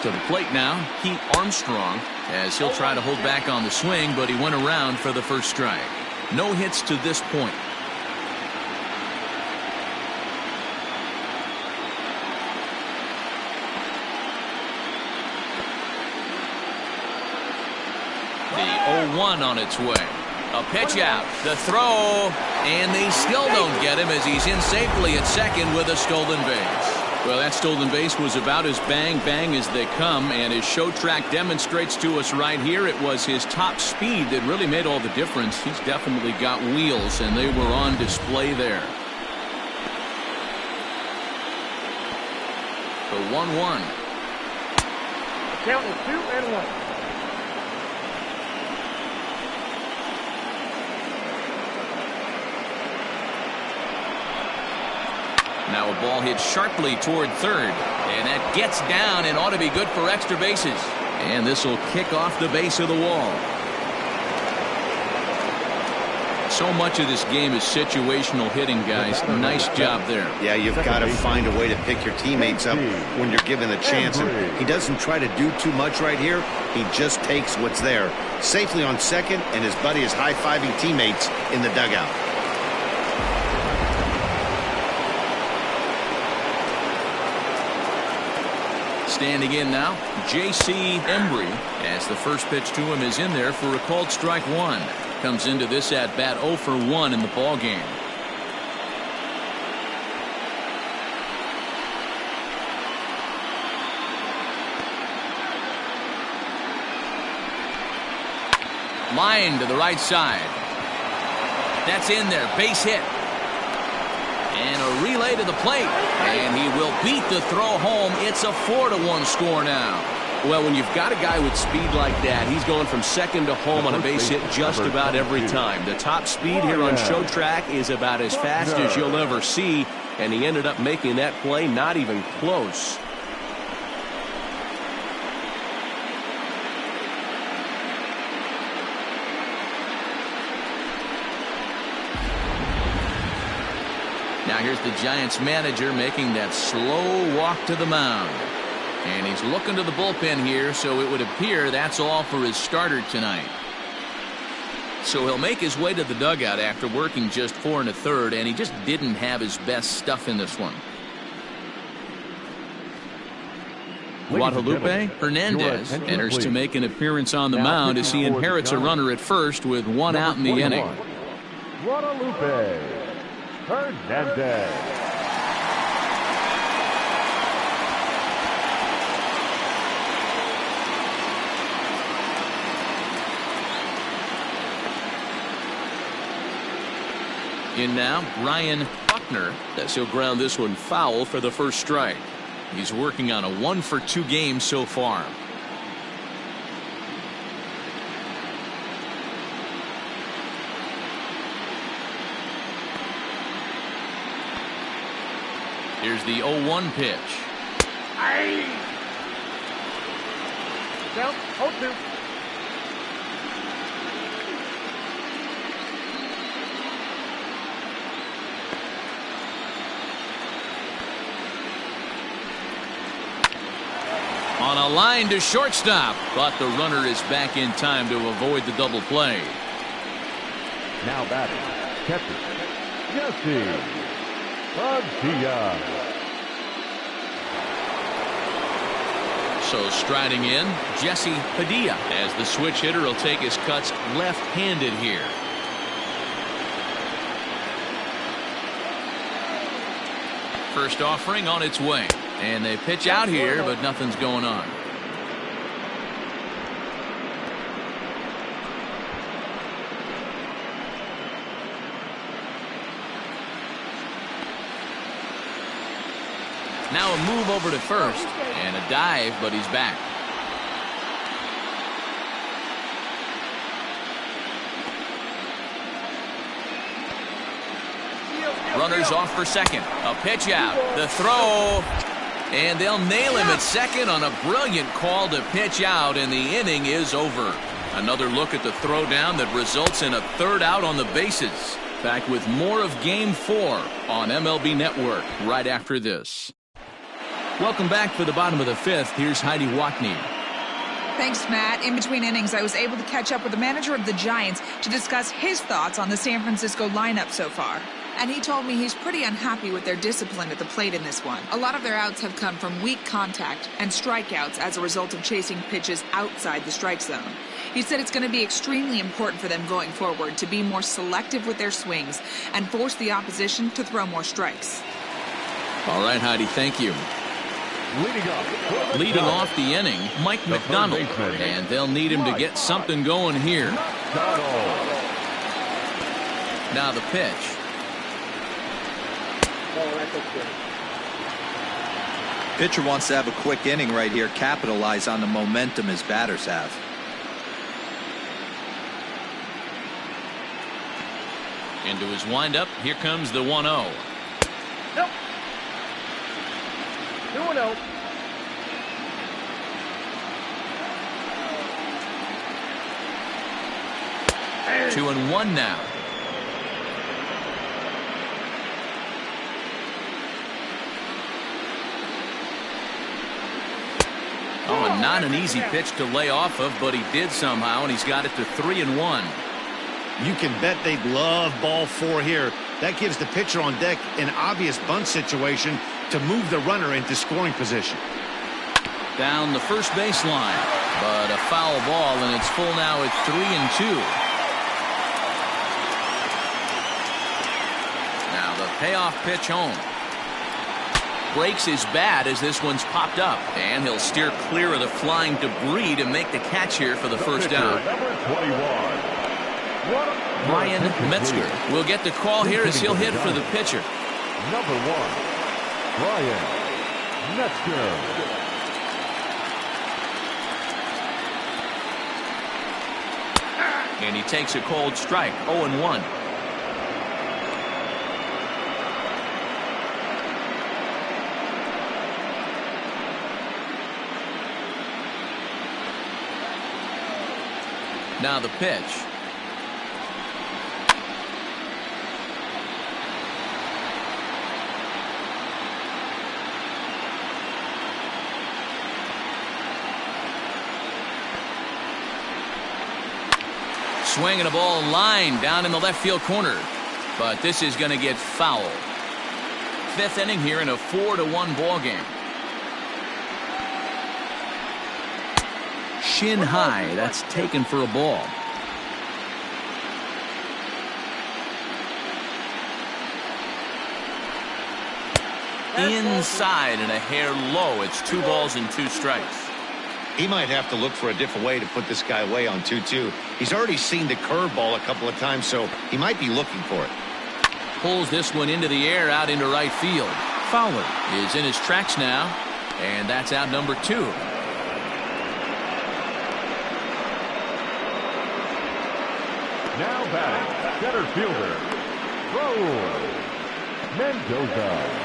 To the plate now, Pete Armstrong, as he'll try to hold back on the swing, but he went around for the first strike. No hits to this point. The 0-1 on its way. A pitch out, the throw, and they still don't get him as he's in safely at second with a stolen base. Well, that stolen base was about as bang-bang as they come, and his show track demonstrates to us right here it was his top speed that really made all the difference. He's definitely got wheels, and they were on display there. The 1-1. Count is 2-1. Now a ball hit sharply toward third, and that gets down and ought to be good for extra bases. And this will kick off the base of the wall. So much of this game is situational hitting, guys. Nice job there. Yeah, you've got to find a way to pick your teammates up when you're given the chance. And he doesn't try to do too much right here. He just takes what's there. Safely on second, and his buddy is high-fiving teammates in the dugout. Standing in now, J.C. Embry, as the first pitch to him is in there for a called strike one. Comes into this at bat 0 for 1 in the ball game. Line to the right side. That's in there, base hit. And a relay to the plate, and he will beat the throw home. It's a 4-1 score now. Well, when you've got a guy with speed like that, he's going from second to home on a base hit just about every time. The top speed here on show track is about as fast as you'll ever see, and he ended up making that play not even close. Now here's the Giants manager making that slow walk to the mound. And he's looking to the bullpen here, so it would appear that's all for his starter tonight. So he'll make his way to the dugout after working just 4 1/3, and he just didn't have his best stuff in this one. Guadalupe Hernandez enters to make an appearance on the mound as he inherits a runner at first with 1 out in the inning. Guadalupe Hernandez. In now, Brian Buckner, as he'll ground this one foul for the first strike. He's working on a 1 for 2 game so far. Here's the 0-1 pitch. Count 0-2. On a line to shortstop, but the runner is back in time to avoid the double play. Now batting, catcher, Jesse Padilla. So striding in, Jesse Padilla, as the switch hitter will take his cuts left-handed here. First offering on its way. And they pitch out here, but nothing's going on. Now a move over to first, and a dive, but he's back. Runners off for second. A pitch out. The throw. And they'll nail him at second on a brilliant call to pitch out, and the inning is over. Another look at the throw down that results in a 3rd out on the bases. Back with more of Game 4 on MLB Network right after this. Welcome back for the bottom of the fifth. Here's Heidi Watney. Thanks, Matt. In between innings, I was able to catch up with the manager of the Giants to discuss his thoughts on the San Francisco lineup so far. And he told me he's pretty unhappy with their discipline at the plate in this one. A lot of their outs have come from weak contact and strikeouts as a result of chasing pitches outside the strike zone. He said it's going to be extremely important for them going forward to be more selective with their swings and force the opposition to throw more strikes. All right, Heidi, thank you. Leading off the inning, Mike McDonald, and they'll need him to get something going here. Now the pitch. Pitcher wants to have a quick inning right here, capitalize on the momentum his batters have. Into his windup, here comes the 1-0. Nope. 2-0. Hey. 2-1 now. Oh, not an easy pitch to lay off of, but he did somehow, and he's got it to 3-1. You can bet they'd love ball 4 here. That gives the pitcher on deck an obvious bunt situation to move the runner into scoring position. Down the first baseline, but a foul ball, and it's full now at 3-2. Now the payoff pitch home. Breaks his bat as this one's popped up, and he'll steer clear of the flying debris to make the catch here for the first down. Brian Metzger will get the call here as he'll hit for the pitcher. Number 1, Brian Metzger. And he takes a cold strike, 0-1. Now the pitch. Swinging a ball line down in the left field corner, but this is going to get foul. Fifth inning here in a 4-1 ball game. Shin high, that's taken for a ball. Inside and a hair low. It's 2 balls and 2 strikes. He might have to look for a different way to put this guy away on 2-2. He's already seen the curveball a couple of times, so he might be looking for it. Pulls this one into the air out into right field. Fowler is in his tracks now, and that's out number 2. Now batting, center fielder, Raul Mendoza.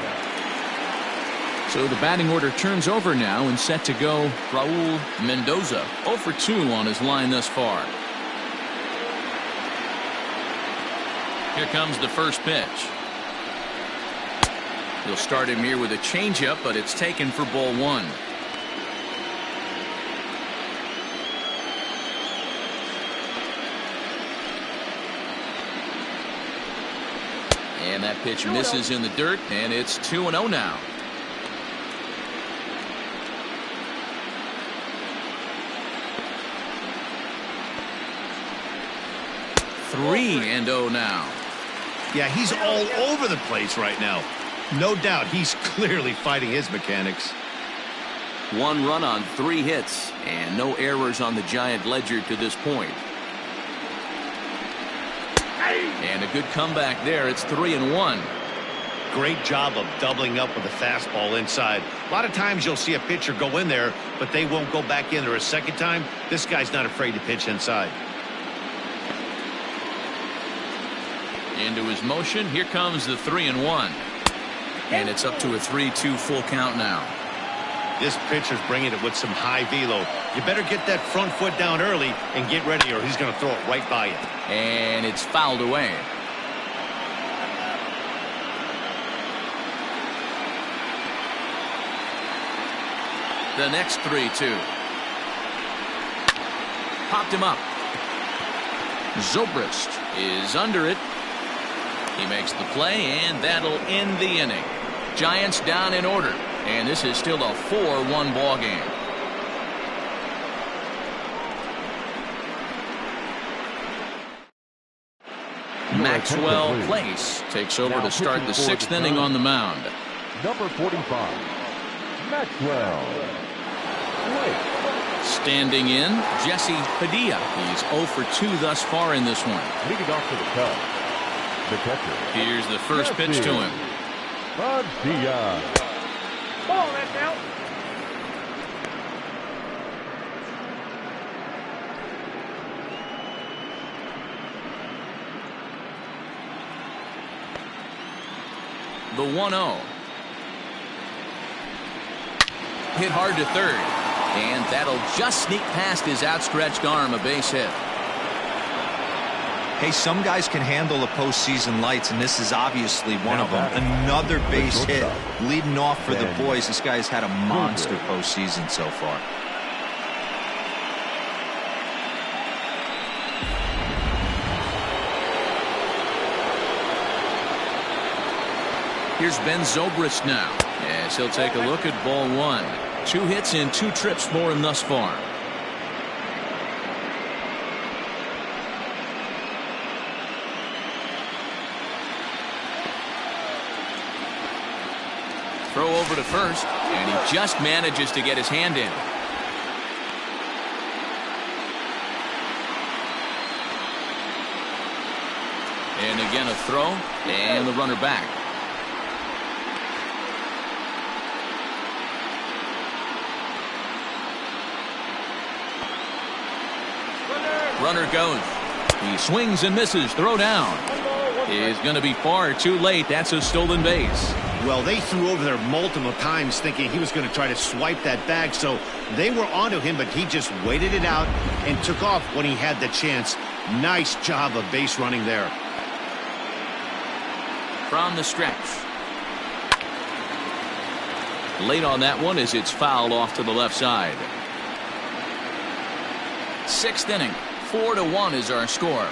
So the batting order turns over now and set to go Raul Mendoza. 0 for 2 on his line thus far. Here comes the first pitch. He'll start him here with a changeup, but it's taken for ball 1. And that pitch misses in the dirt, and it's 2-0 now. Three and 0 now. Yeah, he's all over the place right now. No doubt he's clearly fighting his mechanics. 1 run on 3 hits, and no errors on the Giant ledger to this point. And a good comeback there. It's 3-1. Great job of doubling up with a fastball inside. A lot of times you'll see a pitcher go in there, but they won't go back in there a second time. This guy's not afraid to pitch inside. Into his motion. Here comes the 3-1. And it's up to a 3-2 full count now. This pitcher's bringing it with some high velo. You better get that front foot down early and get ready, or he's going to throw it right by you. And it's fouled away. The next 3-2. Popped him up. Zobrist is under it. He makes the play, and that'll end the inning. Giants down in order, and this is still a 4-1 ball game. Maxwell Place takes over to start the 6th inning on the mound. Number 45, Maxwell Place. Standing in, Jesse Padilla. He's 0 for 2 thus far in this one. Leading off for the Cubs, the catcher. Here's the first pitch to him. Padilla. Ball, that's out. The 1-0. Hit hard to third. And that'll just sneak past his outstretched arm, a base hit. Hey, some guys can handle the postseason lights, and this is obviously one of them. Another base hit leading off for the boys. This guy's had a monster postseason so far. Here's Ben Zobrist now, as he'll take a look at ball 1. 2 hits in 2 trips for him thus far. Throw over to first, and he just manages to get his hand in. And again a throw, and the runner back. Runner goes. He swings and misses. Throw down. Is going to be far too late. That's a stolen base. Well, they threw over there multiple times thinking he was going to try to swipe that bag, so they were onto him, but he just waited it out and took off when he had the chance. Nice job of base running there. From the stretch. Late on that one as it's fouled off to the left side. 6th inning. 4-1 is our score.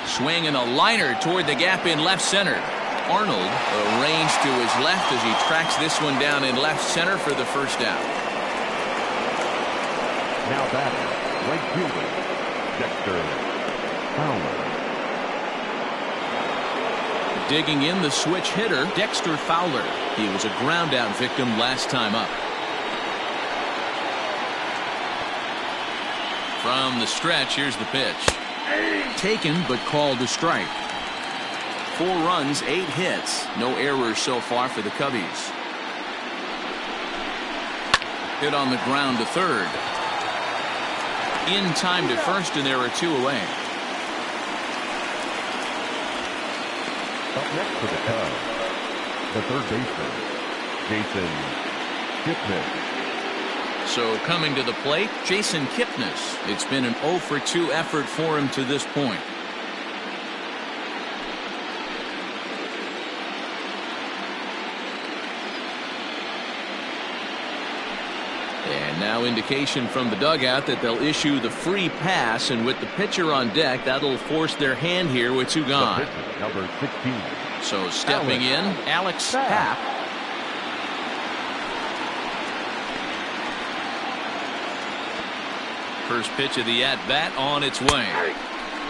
Swing and a liner toward the gap in left center. Arnold arranged to his left as he tracks this one down in left center for the first out. Now batting, right fielder, Dexter Fowler. Digging in the switch hitter, Dexter Fowler. He was a ground out victim last time up. From the stretch, here's the pitch. Taken, but called a strike. 4 runs, 8 hits. No errors so far for the Cubbies. Hit on the ground to third. In time to first, and there are 2 away. Up next for the Cubs, the third baseman, Jason Kipnis. So coming to the plate, Jason Kipnis. It's been an 0 for 2 effort for him to this point. And now indication from the dugout that they'll issue the free pass, and with the pitcher on deck, that'll force their hand here with 2 gone. Number 16. So stepping in, Alex Papp. First pitch of the at-bat on its way.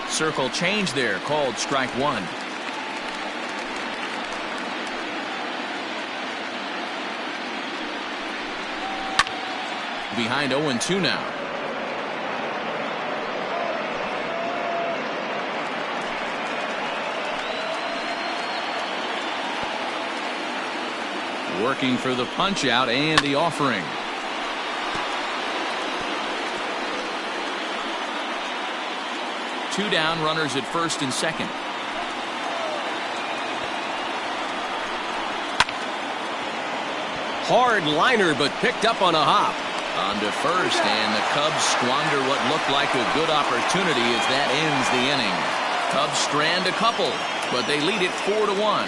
Circle change there, called strike 1. Behind 0-2 now. Working for the punch out and the offering. Two down, runners at first and second. Hard liner, but picked up on a hop. On to first, and the Cubs squander what looked like a good opportunity as that ends the inning. Cubs strand a couple, but they lead it 4-1.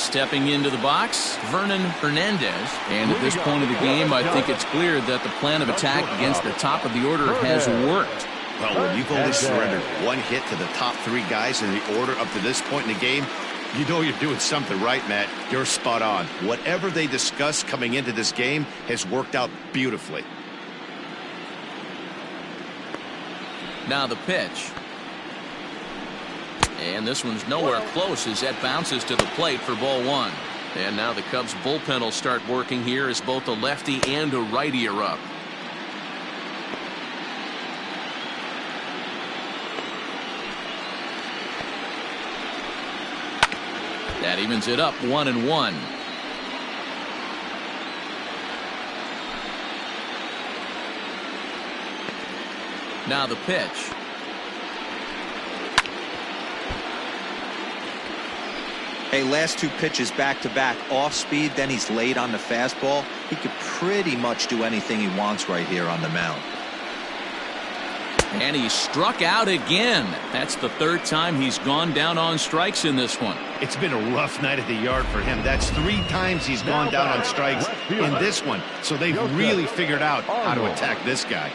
Stepping into the box, Vernon Hernandez. And at this point of the game, I think it's clear that the plan of attack against the top of the order has worked. Well, when you've only surrendered one hit to the top three guys in the order up to this point in the game, you know you're doing something right, Matt. You're spot on. Whatever they discussed coming into this game has worked out beautifully. Now the pitch. And this one's nowhere close as that bounces to the plate for ball one. And now the Cubs bullpen will start working here as both a lefty and a righty are up. That evens it up 1-1. Now the pitch. Hey, last two pitches back-to-back off speed, then he's late on the fastball. He could pretty much do anything he wants right here on the mound. And he struck out again. That's the third time he's gone down on strikes in this one. It's been a rough night at the yard for him. That's 3 times he's gone down on strikes in this one. So they've really figured out how to attack this guy.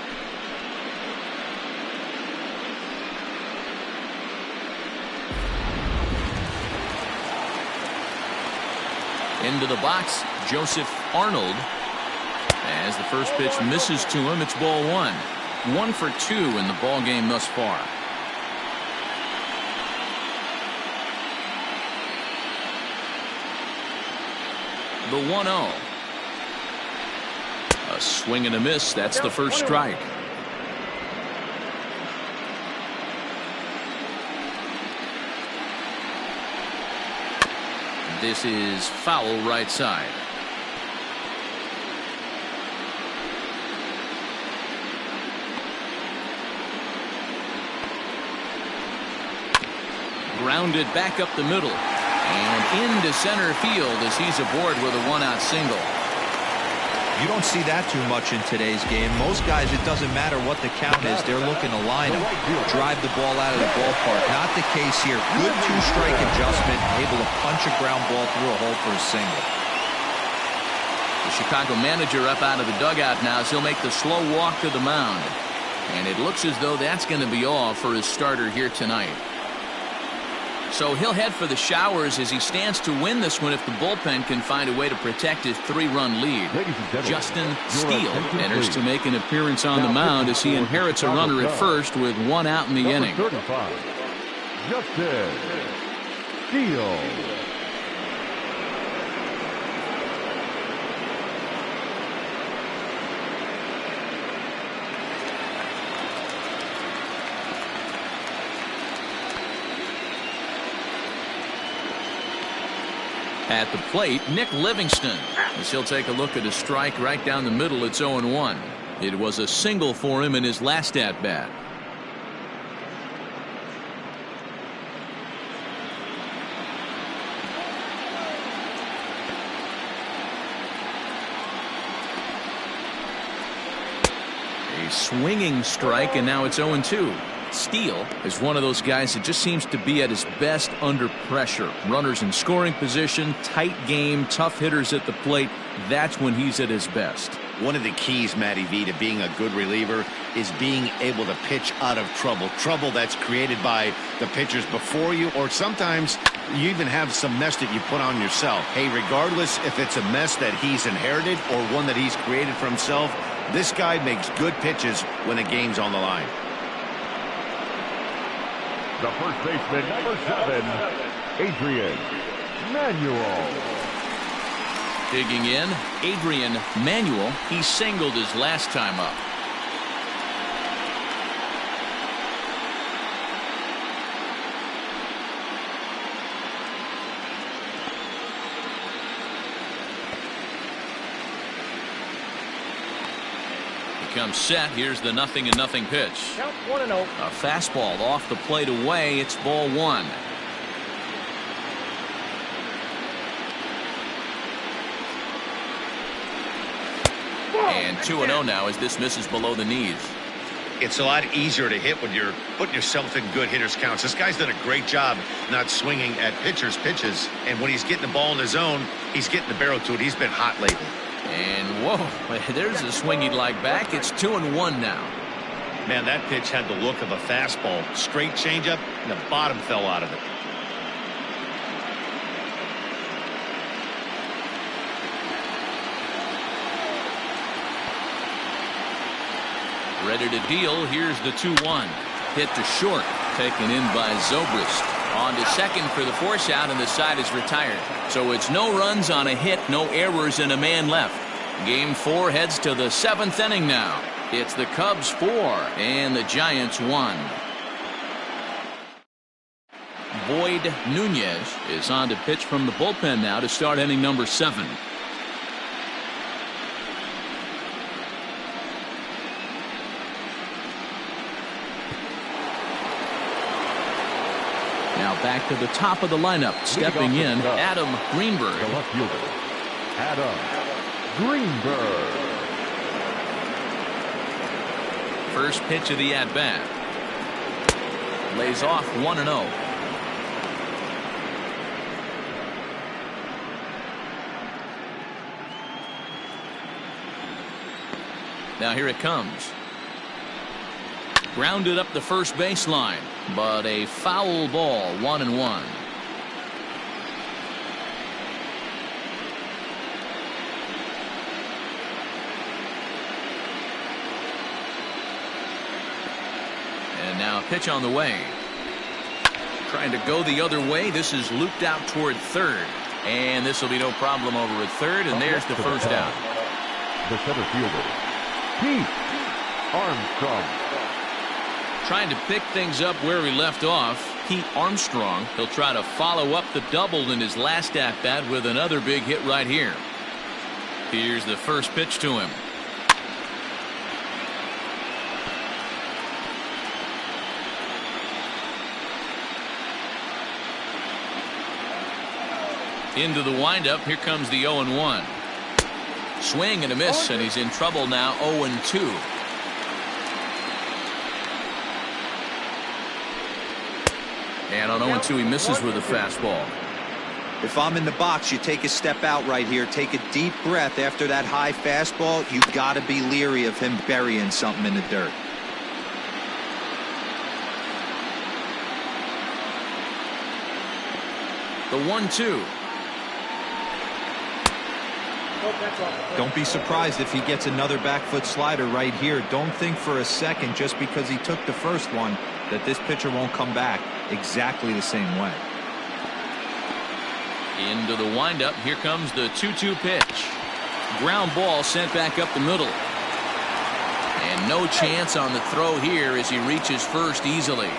Into the box, Joseph Arnold. As the first pitch misses to him, it's ball one. 1 for 2 in the ball game thus far. The 1-0. A swing and a miss. That's the first strike. This is foul right side. Grounded back up the middle and into center field as he's aboard with a 1-out single. You don't see that too much in today's game. Most guys, it doesn't matter what the count is. They're looking to line him, drive the ball out of the ballpark. Not the case here. Good two-strike adjustment, able to punch a ground ball through a hole for a single. The Chicago manager up out of the dugout now as he'll make the slow walk to the mound. And it looks as though that's going to be all for his starter here tonight. So he'll head for the showers as he stands to win this one if the bullpen can find a way to protect his 3-run lead. Justin Steele enters to make an appearance on the mound as he inherits a runner at first with 1 out in the inning. 35, Justin Steele. At the plate, Nick Livingston, as he'll take a look at a strike right down the middle. It's 0-1. It was a single for him in his last at-bat. A swinging strike, and now it's 0-2. Steele is one of those guys that just seems to be at his best under pressure. Runners in scoring position, tight game, tough hitters at the plate. That's when he's at his best. One of the keys, Matty V, to being a good reliever is being able to pitch out of trouble. Trouble that's created by the pitchers before you, or sometimes you even have some mess that you put on yourself. Hey, regardless if it's a mess that he's inherited or one that he's created for himself, this guy makes good pitches when the game's on the line. The first baseman, number 7, Adrian Manuel. Digging in, Adrian Manuel. He singled his last time up. Comes set. Here's the 0-0 pitch. Count 1-0. A fastball off the plate away. It's ball one. And 2-0 now as this misses below the knees. It's a lot easier to hit when you're putting yourself in good hitter's counts. This guy's done a great job not swinging at pitchers' pitches. And when he's getting the ball in his zone, he's getting the barrel to it. He's been hot lately. And whoa, there's a swing he'd like back. It's 2-1 now. Man, that pitch had the look of a fastball. Straight changeup, and the bottom fell out of it. Ready to deal. Here's the 2-1. Hit to short. Taken in by Zobrist. On to second for the force out, and the side is retired. So it's no runs on a hit, no errors, and a man left. Game 4 heads to the 7th inning now. It's the Cubs 4 and the Giants 1. Boyd Nunez is on to pitch from the bullpen now to start inning number 7. Now back to the top of the lineup. Stepping in, Adam Greenberg. The left fielder, Adam Greenberg. First pitch of the at-bat. Lays off 1-0. Now here it comes. Grounded up the first baseline, but a foul ball, 1-1. And now a pitch on the way. Trying to go the other way. This is looped out toward third. And this will be no problem over at third. And there's the first out. The center fielder, Pete Armstrong. Trying to pick things up where he left off. Pete Armstrong. He'll try to follow up the double in his last at-bat with another big hit right here. Here's the first pitch to him. Into the windup. Here comes the 0-1. Swing and a miss, and he's in trouble now. 0-2. And on 0-2, he misses with a fastball. If I'm in the box, you take a step out right here. Take a deep breath after that high fastball. You got to be leery of him burying something in the dirt. The 1-2. Don't be surprised if he gets another back foot slider right here. Don't think for a second, just because he took the first one, that this pitcher won't come back exactly the same way. Into the windup. Here comes the 2-2 pitch. Ground ball sent back up the middle. And no chance on the throw here as he reaches first easily.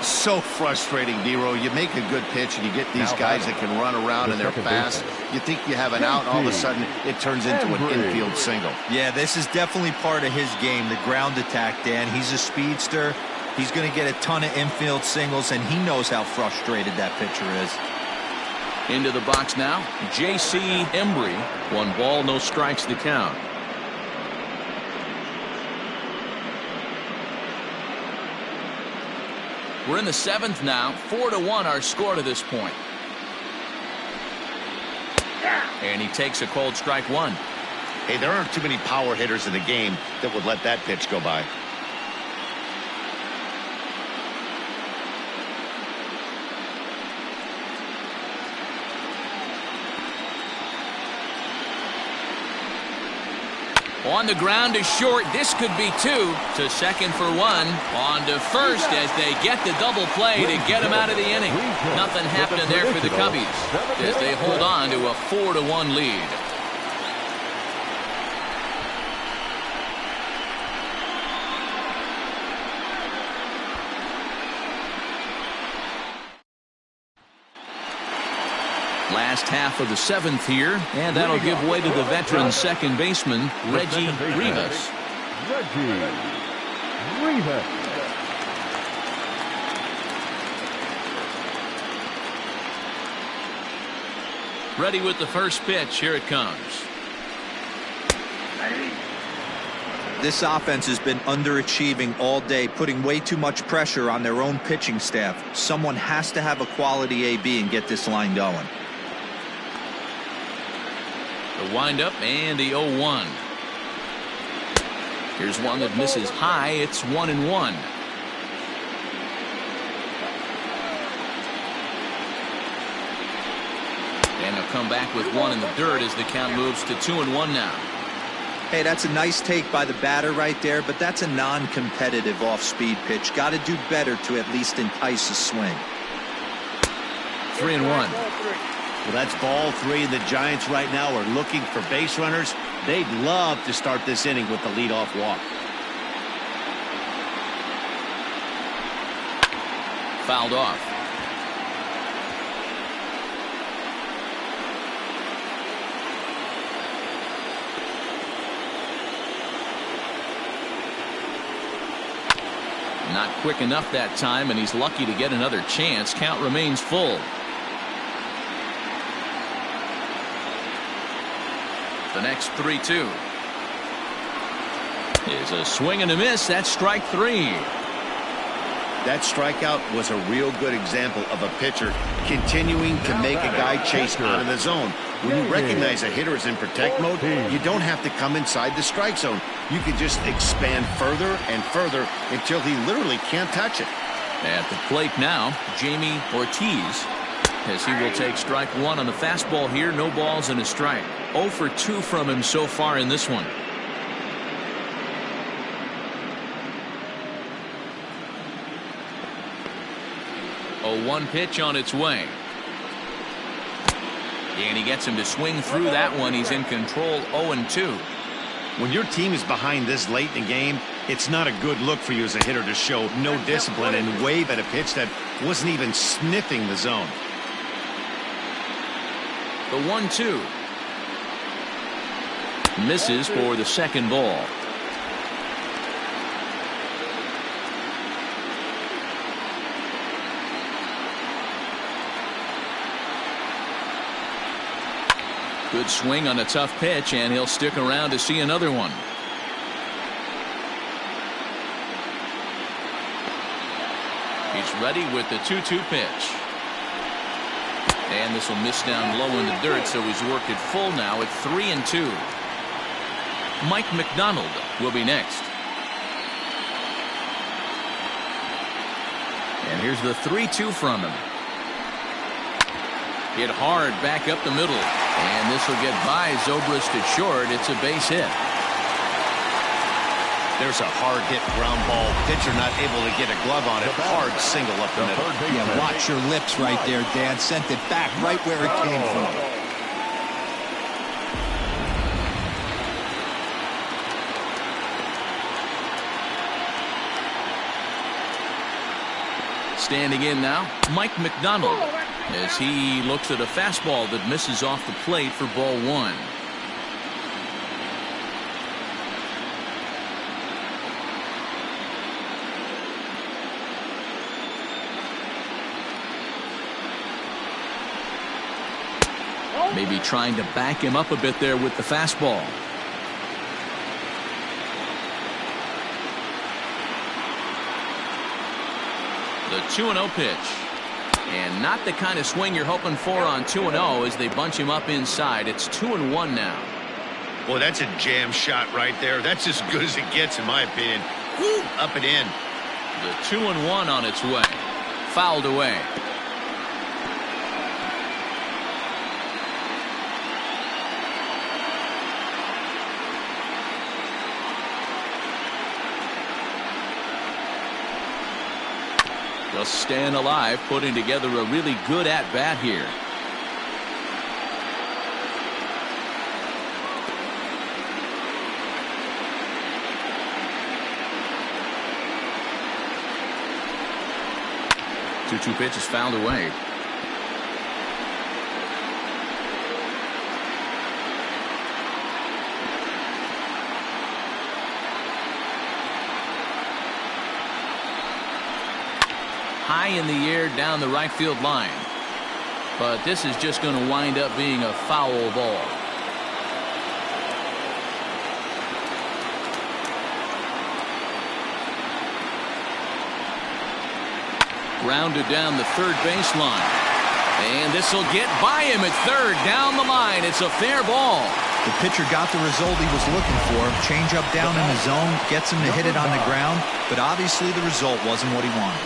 So frustrating, Dero. You make a good pitch and you get these guys that can run around and they're fast. You think you have an out, and all of a sudden it turns into an infield single. Yeah, this is definitely part of his game, the ground attack, Dan. He's a speedster. He's going to get a ton of infield singles, and he knows how frustrated that pitcher is. Into the box now, J.C. Embry. 1 ball, no strikes to count. We're in the 7th now. 4-1 our score to this point. And he takes a cold strike 1. Hey, there aren't too many power hitters in the game that would let that pitch go by. On the ground is short. This could be 2. To second for 1. On to first as they get the double play to get him out of the inning. Nothing happening there for the Cubbies as they hold on to a 4-1 lead. Last half of the 7th here, and that'll give way to the veteran second baseman, Reggie Rivas. Reggie Rivas. Ready with the first pitch. Here it comes. This offense has been underachieving all day, putting way too much pressure on their own pitching staff. Someone has to have a quality AB and get this line going. The windup and the 0-1. Here's one that misses high. It's 1-1. And he'll come back with one in the dirt as the count moves to 2-1 now. Hey, that's a nice take by the batter right there, but that's a non-competitive off-speed pitch. Got to do better to at least entice a swing. 3-1. Well, that's ball 3. The Giants right now are looking for base runners. They'd love to start this inning with the leadoff walk. Fouled off. Not quick enough that time, and he's lucky to get another chance. Count remains full. The next 3-2 is a swing and a miss. That's strike 3. That strikeout was a real good example of a pitcher continuing to make a guy chase out of the zone. When you recognize a hitter is in protect mode, you don't have to come inside the strike zone. You can just expand further and further until he literally can't touch it. At the plate now, Jamie Ortiz, as he will take strike 1 on the fastball here. No balls and a strike. 0 for 2 from him so far in this one. A 1 pitch on its way. And he gets him to swing through that one. He's in control. 0-2. When your team is behind this late in the game, it's not a good look for you as a hitter to show no discipline and wave at a pitch that wasn't even sniffing the zone. The 1-2 misses for the second ball. Good swing on a tough pitch, and he'll stick around to see another one. He's ready with the 2-2 pitch. And this will miss down low in the dirt, so he's worked it full now at 3-2. Mike McDonald will be next. And here's the 3-2 from him. Hit hard back up the middle. And this will get by Zobrist at short. It's a base hit. There's a hard hit ground ball. Pitcher not able to get a glove on it. Hard single up the middle. Yeah, watch your lips right there, Dan. Sent it back right where it came from. Standing in now, Mike McDonald, as he looks at a fastball that misses off the plate for ball 1. Maybe trying to back him up a bit there with the fastball. The 2-0 pitch. And not the kind of swing you're hoping for on 2-0 as they bunch him up inside. It's 2-1 now. Boy, that's a jam shot right there. That's as good as it gets, in my opinion. Woo, up and in. The 2-1 on its way. Fouled away. They'll stand alive, putting together a really good at-bat here. Two pitch is fouled away. High in the air down the right field line. But this is just going to wind up being a foul ball. Grounded down the third baseline. And this will get by him at third. Down the line. It's a fair ball. The pitcher got the result he was looking for. Change up down in the zone, gets him to hit it on the ground, but obviously the result wasn't what he wanted.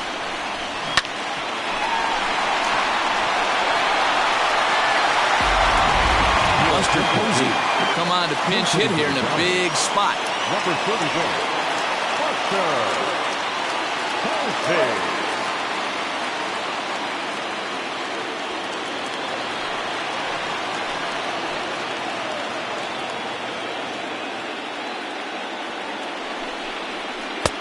Buster Posey will come on to pinch hit here in a big spot. Number 31, Buster Posey.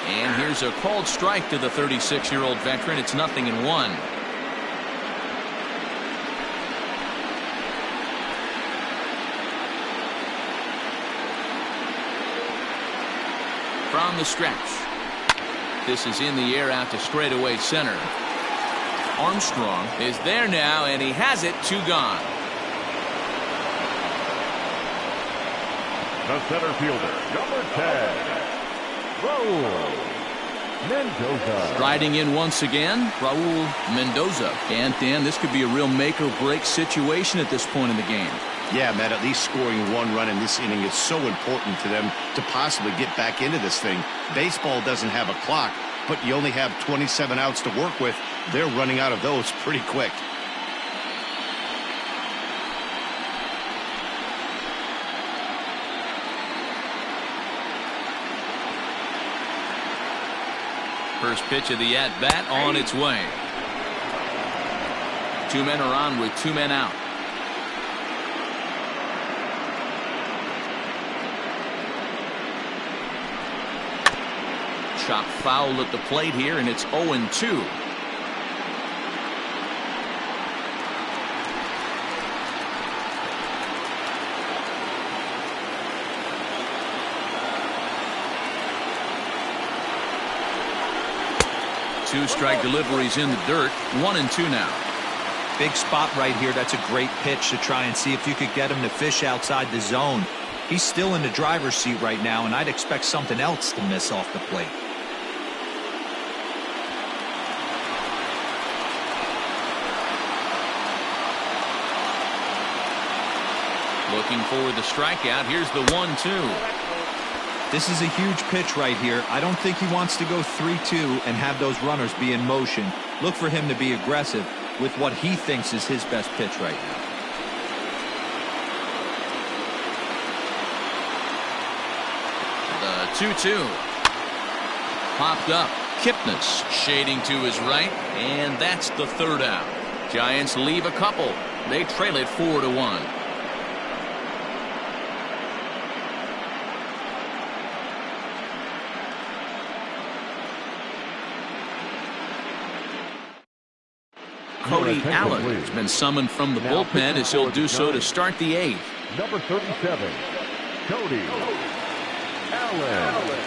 And here's a called strike to the 36-year-old veteran. It's 0-1. From the stretch. This is in the air out to straightaway center. Armstrong is there now, and he has it. 2 gone. The center fielder, number 10. Raul Mendoza. Striding in once again, Raul Mendoza. And Dan, this could be a real make or break situation at this point in the game. Yeah, Matt, at least scoring 1 run in this inning is so important to them to possibly get back into this thing. Baseball doesn't have a clock, but you only have 27 outs to work with. They're running out of those pretty quick. First pitch of the at-bat on its way. 2 men are on with 2 men out. Chop foul at the plate here, and it's 0-2. Two-strike deliveries in the dirt. 1-2 now. Big spot right here. That's a great pitch to try and see if you could get him to fish outside the zone. He's still in the driver's seat right now, and I'd expect something else to miss off the plate. Looking for the strikeout. Here's the 1-2. This is a huge pitch right here. I don't think he wants to go 3-2 and have those runners be in motion. Look for him to be aggressive with what he thinks is his best pitch right now. The 2-2. Popped up. Kipnis shading to his right, and that's the 3rd out. Giants leave a couple. They trail it 4-1. Cody Allen has been summoned from the bullpen as he'll do so to start the 8th. Number 37, Cody Allen.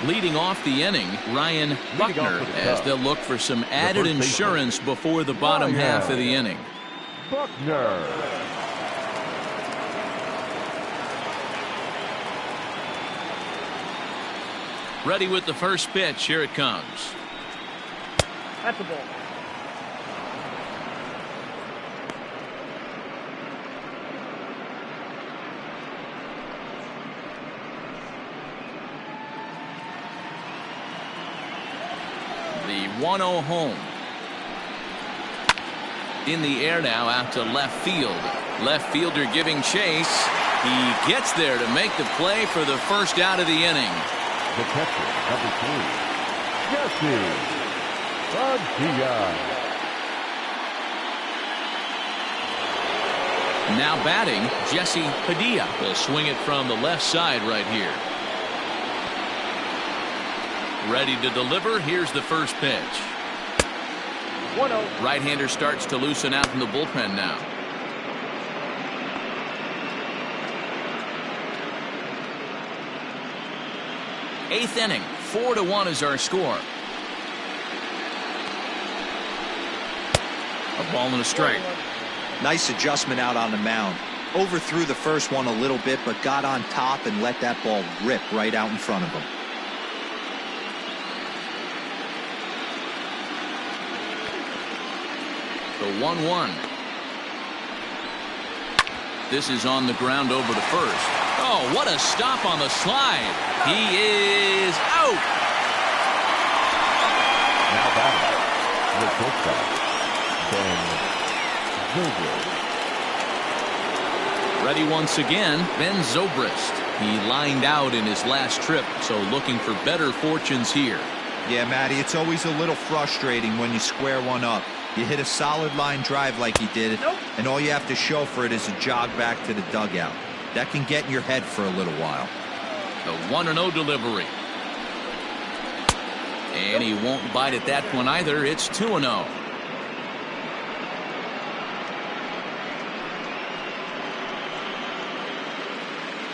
Leading off the inning, Ryan Buckner, as they'll look for some added insurance before the bottom half of the inning. Buckner. Ready with the first pitch. Here it comes. That's a ball. The 1-0 home. In the air now out to left field. Left fielder giving chase. He gets there to make the play for the first out of the inning. The catcher, number 3, Jesse Padilla. Now batting, Jesse Padilla will swing it from the left side right here. Ready to deliver. Here's the first pitch. 1-0. Right-hander starts to loosen out from the bullpen now. Eighth inning, 4-1 is our score. A ball and a strike. Nice adjustment out on the mound. Overthrew the first one a little bit, but got on top and let that ball rip right out in front of him. The 1-1. This is on the ground over to first. Oh, what a stop on the slide. He is out. Now batting, the shortstop, Ben Zobrist. Ready once again, Ben Zobrist. He lined out in his last trip, so looking for better fortunes here. Yeah, Matty, it's always a little frustrating when you square one up. You hit a solid line drive like he did, and all you have to show for it is a jog back to the dugout. That can get in your head for a little while. The 1-0 delivery. And he won't bite at that one either. It's 2-0.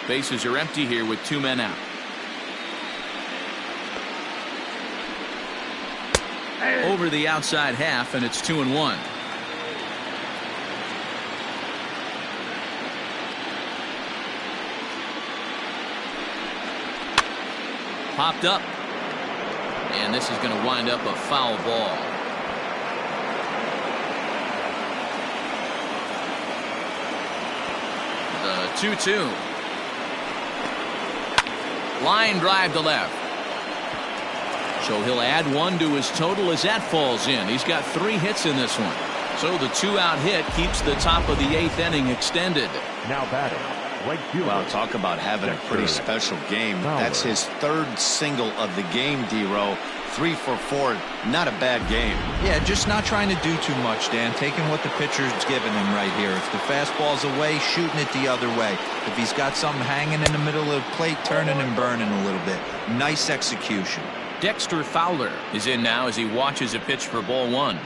Bases are empty here with 2 men out. Over the outside half, and it's 2-1. Popped up. And this is going to wind up a foul ball. The 2-2. Line drive to left. So he'll add 1 to his total as that falls in. He's got 3 hits in this one. So the 2-out hit keeps the top of the 8th inning extended. Now batting, right fielder. Well, talk about having a pretty special game. That's his 3rd single of the game, D-Row. 3 for 4. Not a bad game. Yeah, just not trying to do too much, Dan. Taking what the pitcher's giving him right here. If the fastball's away, shooting it the other way. If he's got something hanging in the middle of the plate, turning and burning a little bit. Nice execution. Dexter Fowler is in now as he watches a pitch for ball 1.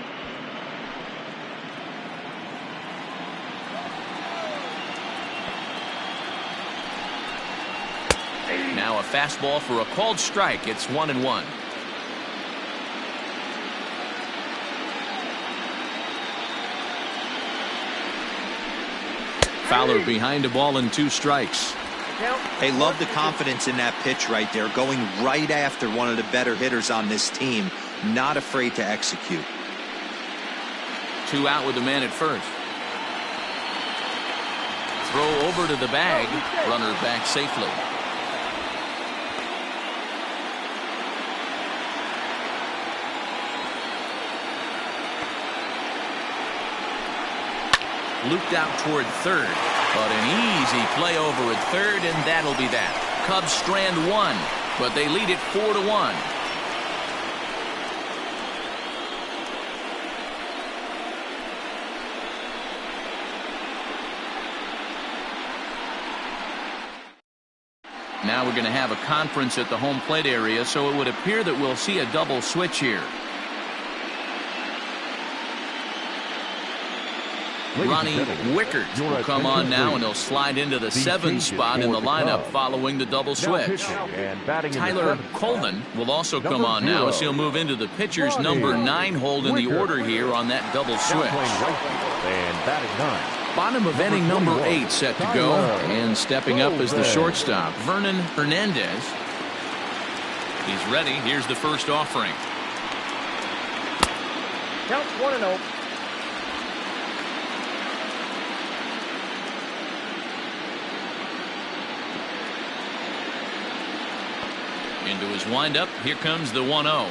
Now a fastball for a called strike. It's 1-1. Fowler behind a ball and 2 strikes. Hey, love the confidence in that pitch right there. Going right after one of the better hitters on this team. Not afraid to execute. 2 out with the man at first. Throw over to the bag. Runner back safely. Looped out toward third, but an easy play over at third, and that'll be that. Cubs strand 1, but they lead it 4-1. Now we're going to have a conference at the home plate area, so it would appear that we'll see a double switch here. Ronnie Wickert will come on now, and he'll slide into the 7th spot in the lineup following the double switch. Tyler Colvin will also come on now as he'll move into the pitcher's number 9 hold in the order here on that double switch. Bottom of inning number 8 set to go, and stepping up as the shortstop, Vernon Hernandez. He's ready. Here's the first offering. Count 1-0. Into his windup. Here comes the 1-0.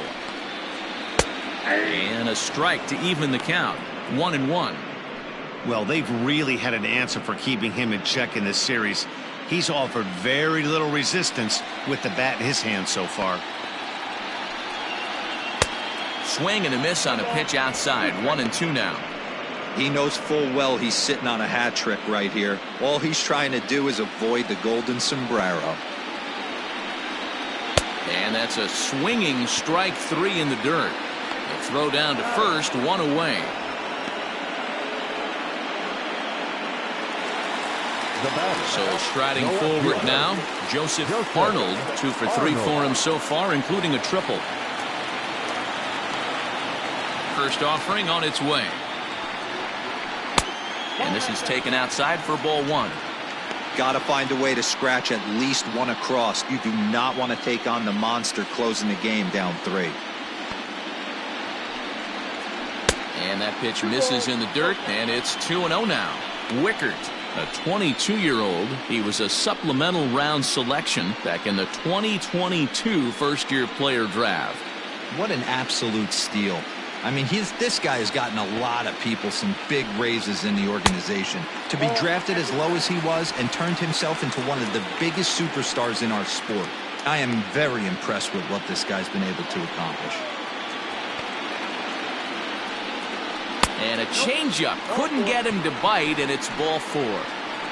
And a strike to even the count. 1-1. Well, they've really had an answer for keeping him in check in this series. He's offered very little resistance with the bat in his hand so far. Swing and a miss on a pitch outside. 1-2 now. He knows full well he's sitting on a hat trick right here. All he's trying to do is avoid the golden sombrero. And that's a swinging strike 3 in the dirt. A throw down to first, 1 away. So striding forward now, Joseph Arnold, 2 for 3 for him so far, including a triple. First offering on its way. And this is taken outside for ball 1. Got to find a way to scratch at least 1 across. You do not want to take on the monster closing the game down 3. And that pitch misses in the dirt, and it's 2-0 now. Wickert, a 22-year-old. He was a supplemental round selection back in the 2022 first-year player draft. What an absolute steal. I mean, this guy has gotten a lot of people some big raises in the organization. To be drafted as low as he was and turned himself into one of the biggest superstars in our sport. I am very impressed with what this guy's been able to accomplish. And a changeup. Couldn't get him to bite, and it's ball 4.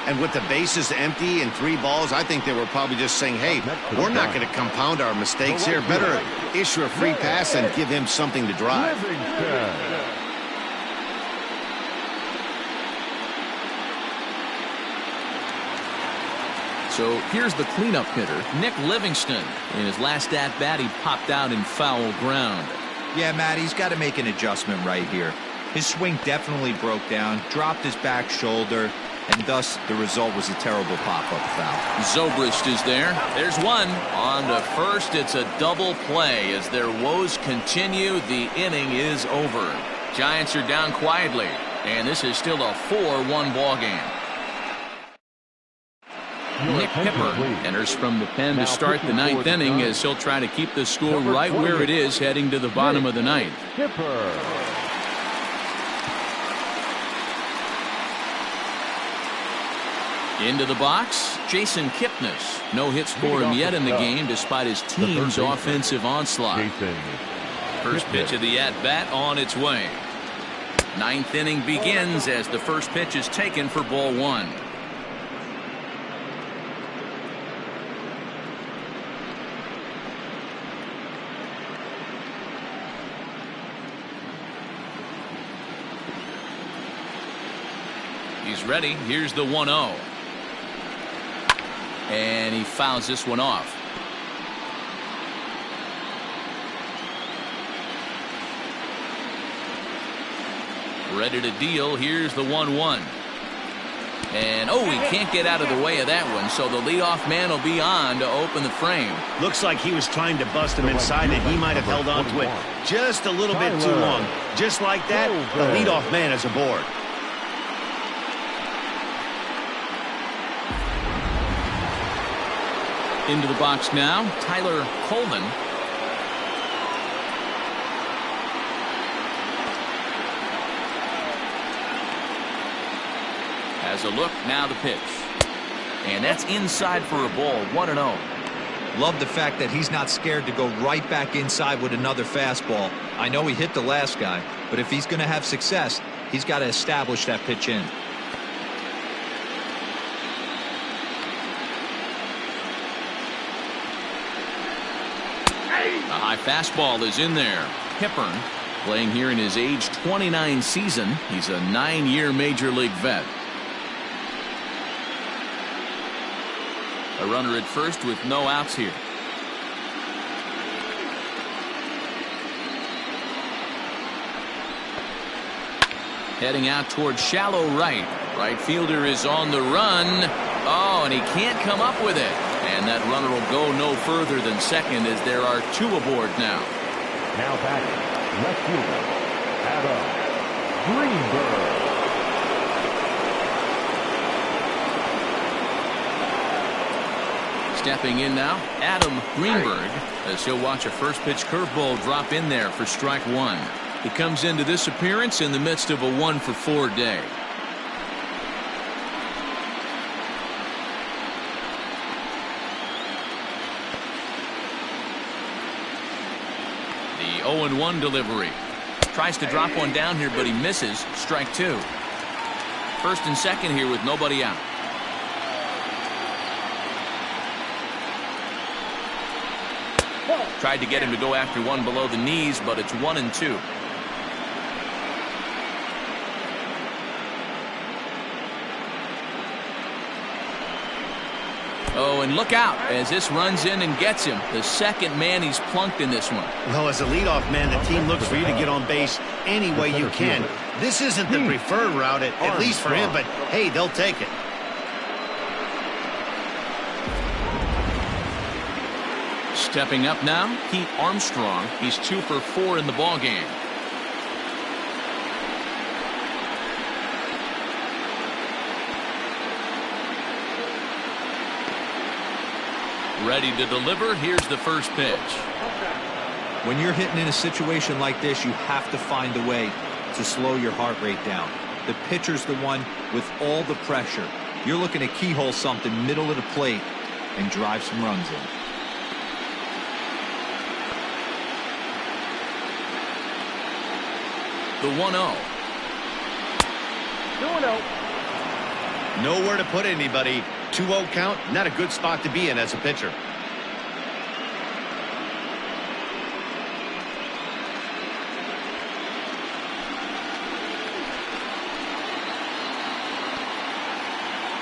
And with the bases empty and 3 balls, I think they were probably just saying, hey, we're not going to compound our mistakes here. Better issue a free pass and give him something to drive. So here's the cleanup hitter, Nick Livingston. In his last at-bat, he popped out in foul ground. Yeah, Matt, he's got to make an adjustment right here. His swing definitely broke down, dropped his back shoulder, and thus the result was a terrible pop-up foul. Zobrist is there. There's one. On to first, it's a double play. As their woes continue, the inning is over. Giants are down quietly, and this is still a 4-1 ball game. Nick Pipper enters from the pen to start the 9th inning as he'll try to keep the score right where it is heading to the bottom of the 9th. Into the box, Jason Kipnis. No hits for him yet in the game despite his team's offensive onslaught. First pitch of the at-bat on its way. 9th inning begins as the first pitch is taken for ball 1. He's ready. Here's the 1-0. And he fouls this one off. Ready to deal. Here's the 1-1. And, oh, he can't get out of the way of that one, so the leadoff man will be on to open the frame. Looks like he was trying to bust him inside, and he might have held on to it just a little bit too long. Just like that, the leadoff man is aboard. Into the box now, Tyler Coleman. Has a look, now the pitch. And that's inside for a ball, 1-0. Love the fact that he's not scared to go right back inside with another fastball. I know he hit the last guy, but if he's going to have success, he's got to establish that pitch in. A high fastball is in there. Hippern playing here in his age 29 season. He's a 9-year major league vet. A runner at first with no outs here. Heading out towards shallow right. Right fielder is on the run. Oh, and he can't come up with it. And that runner will go no further than second as there are 2 aboard now. Now back, left fielder, Adam Greenberg. Stepping in now, Adam Greenberg, as he'll watch a first pitch curveball drop in there for strike 1. He comes into this appearance in the midst of a 1-for-4 day. The 0-1 delivery. Tries to drop one down here, but he misses. Strike 2. First and second here with nobody out. Tried to get him to go after one below the knees, but it's 1-2. Oh, and look out as this runs in and gets him. The second man he's plunked in this one. Well, as a leadoff man, the team looks for you to get on base any way you can. This isn't the preferred route, at least for him, but hey, they'll take it. Stepping up now, Pete Armstrong. He's 2 for 4 in the ballgame. Ready to deliver. Here's the first pitch. When you're hitting in a situation like this, you have to find a way to slow your heart rate down. The pitcher's the one with all the pressure. You're looking to keyhole something middle of the plate and drive some runs in. The 1-0. 2-0. Nowhere to put anybody. 2-0 count, not a good spot to be in as a pitcher.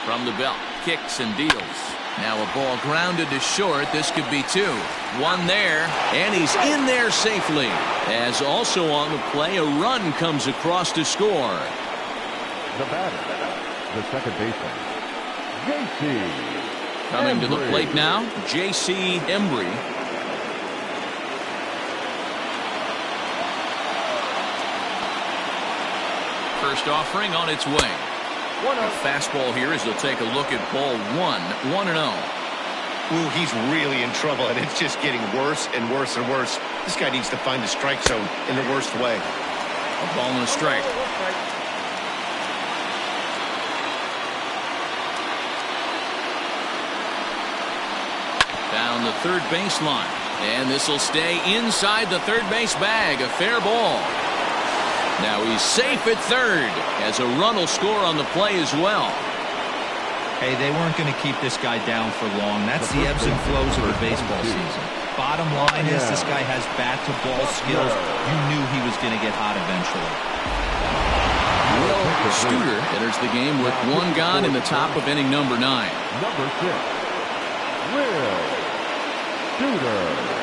From the belt, kicks and deals. Now a ball grounded to short. This could be 2. 1 there, and he's in there safely. As also on the play, a run comes across to score. The batter, the second baseman, J.C. Coming to the plate now, J.C. Embry. First offering on its way. A fastball here as they'll take a look at ball 1. 1-0. Ooh, he's really in trouble, and it's just getting worse and worse and worse. This guy needs to find the strike zone in the worst way. A ball and a strike. Down the third baseline. And this will stay inside the third base bag. A fair ball. Now he's safe at third as a run will score on the play as well. Hey, they weren't going to keep this guy down for long. That's the ebbs and flows of the baseball season. Bottom line is this guy has bat-to-ball skills. You knew he was going to get hot eventually. Will Studer enters the game with 1 gone in the top of inning number 9. Number 6, Will Studer.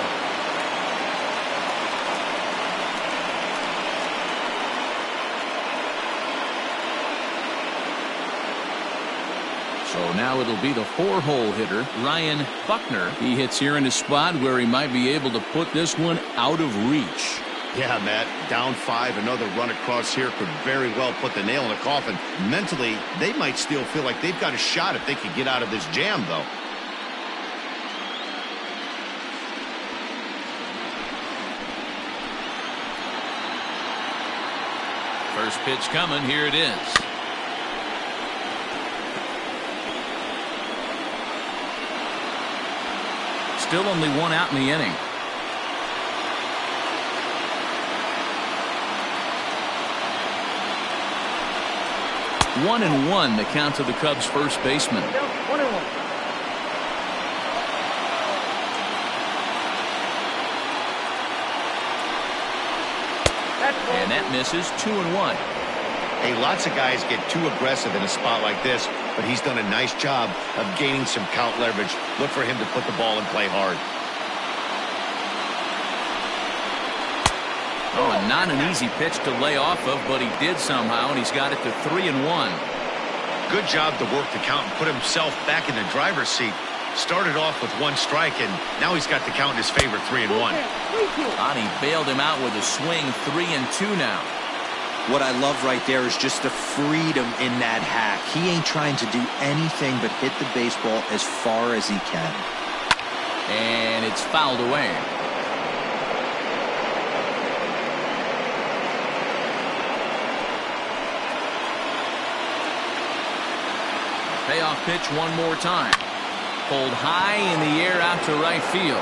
So now it'll be the 4-hole hitter, Ryan Buckner. He hits here in a spot where he might be able to put this one out of reach. Yeah, Matt, down 5, another run across here could very well put the nail in the coffin. Mentally, they might still feel like they've got a shot if they could get out of this jam, though. First pitch coming. Here it is. Still only 1 out in the inning. One and 1 the count to the Cubs first baseman. 1-1. And that misses. 2-1. Hey, lots of guys get too aggressive in a spot like this, but he's done a nice job of gaining some count leverage. Look for him to put the ball and play hard. Oh, and not an easy pitch to lay off of, but he did somehow, and he's got it to 3-1. Good job to work the count and put himself back in the driver's seat. Started off with 1 strike, and now he's got the count in his favor, 3-1. Ani bailed him out with a swing. 3-2 now. What I love right there is just the freedom in that hack. He ain't trying to do anything but hit the baseball as far as he can. And it's fouled away. Payoff pitch one more time. Pulled high in the air out to right field.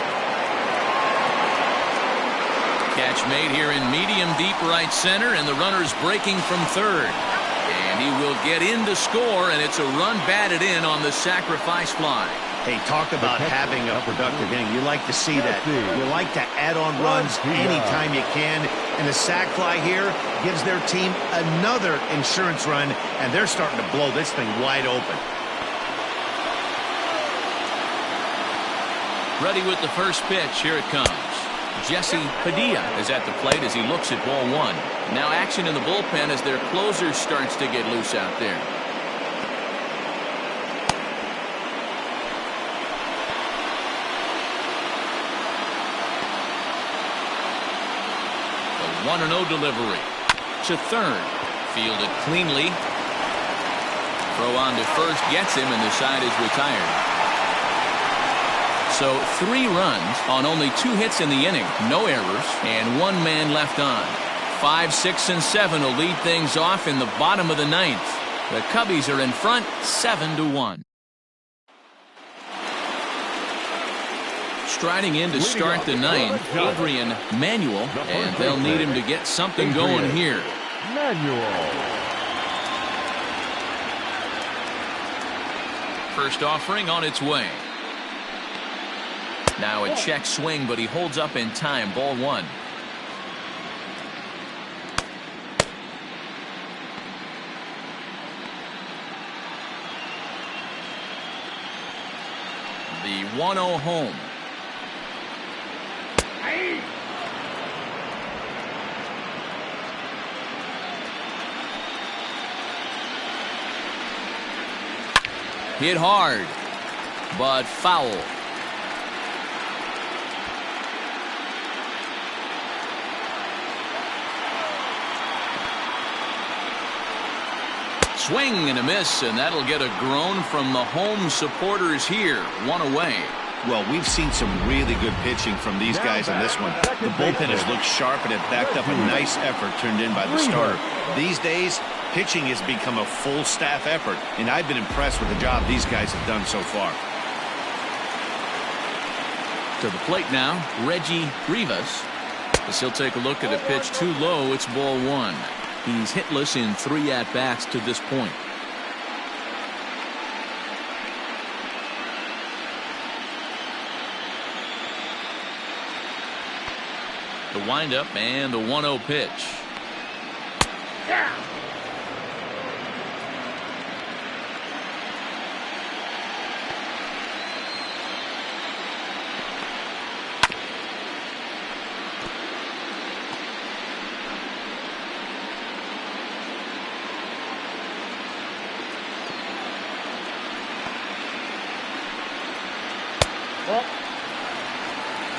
Catch made here in medium deep right center, and the runner's breaking from third. And he will get in to score, and it's a run batted in on the sacrifice fly. Hey, talk about having a productive inning. You like to see that. You like to add on runs anytime you can. And the sac fly here gives their team another insurance run, and they're starting to blow this thing wide open. Ready with the first pitch. Here it comes. Jesse Padilla is at the plate as he looks at ball 1. Now action in the bullpen as their closer starts to get loose out there. The 1-0 delivery to third. Fielded cleanly. Throw on to first gets him, and the side is retired. So 3 runs on only 2 hits in the inning, no errors, and 1 man left on. 5, 6, and 7 will lead things off in the bottom of the 9th. The Cubbies are in front 7-1. Striding in to start the 9th, Adrian Manuel, and they'll need him to get something going here. First offering on its way. Now a check swing, but he holds up in time. Ball 1. The 1-0 home. Hit hard, but foul. Swing and a miss, and that'll get a groan from the home supporters here. 1 away. Well, we've seen some really good pitching from these guys on this one. The bullpen has looked sharp and it backed up a nice effort turned in by the starter. These days, pitching has become a full staff effort, and I've been impressed with the job these guys have done so far. To the plate now, Reggie Rivas. As he'll take a look at a pitch too low, it's ball 1. He's hitless in 3 at-bats to this point. The windup and the 1-0 pitch. Well,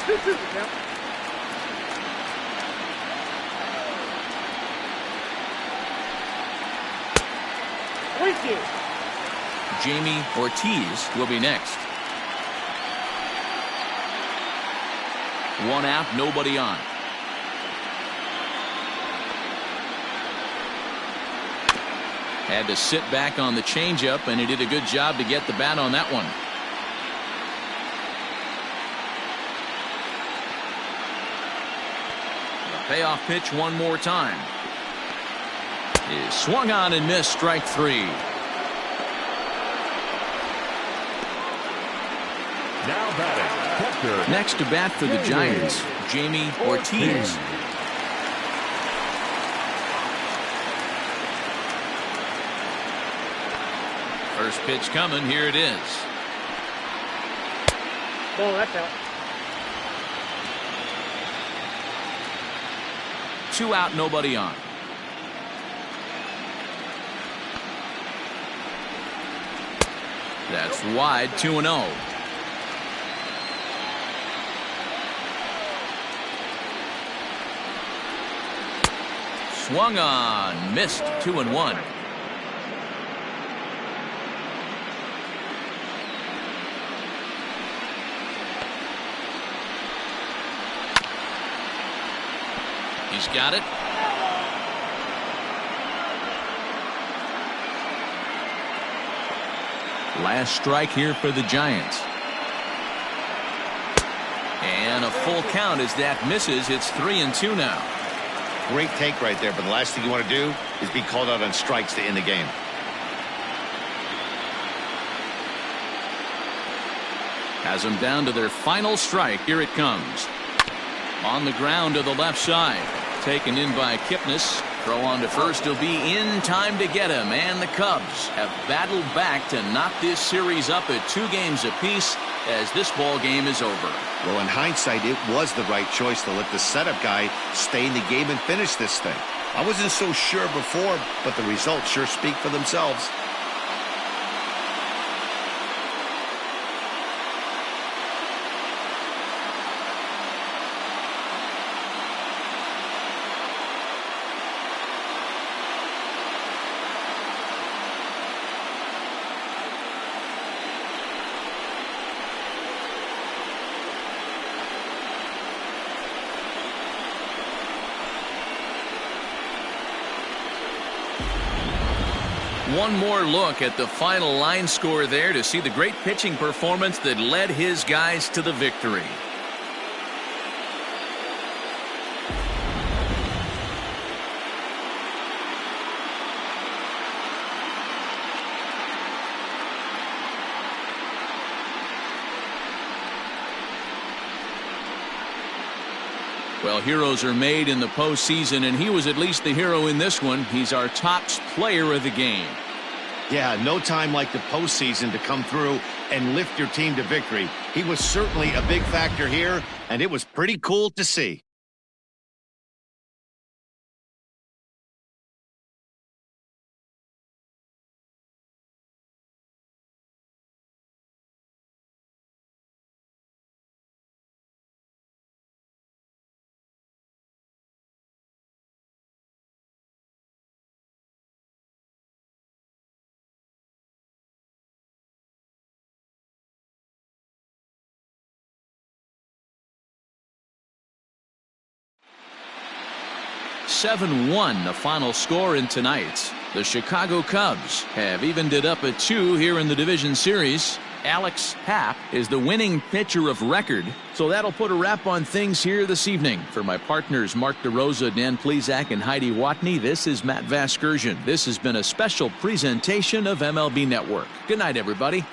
this is it now. Jamie Ortiz will be next. 1 out, nobody on. Had to sit back on the changeup, and he did a good job to get the bat on that one. The payoff pitch one more time. Is swung on and missed. Strike 3. Now batting, next to bat for the Giants, Jamie Ortiz. First pitch coming. Here it is. Oh, that's out. 2 out, nobody on. That's wide. 2-0. Swung on, missed. 2-1. He's got it. Last strike here for the Giants. And a full count as that misses. It's 3-2 now. Great take right there, but the last thing you want to do is be called out on strikes to end the game. Has them down to their final strike. Here it comes. On the ground to the left side. Taken in by Kipnis. Throw on to first. He'll be in time to get him. And the Cubs have battled back to knock this series up at 2 games apiece as this ball game is over. Well, in hindsight, it was the right choice to let the setup guy stay in the game and finish this thing. I wasn't so sure before, but the results sure speak for themselves. One more look at the final line score there to see the great pitching performance that led his guys to the victory. Well, heroes are made in the postseason, and he was at least the hero in this one. He's our top player of the game. Yeah, no time like the postseason to come through and lift your team to victory. He was certainly a big factor here, and it was pretty cool to see. (7-1) the final score in tonight's. The Chicago Cubs have evened it up at 2 here in the division series. Alex Happ is the winning pitcher of record. So that'll put a wrap on things here this evening. For my partners Mark DeRosa, Dan Plesac, and Heidi Watney, this is Matt Vasgersian. This has been a special presentation of MLB Network. Good night, everybody.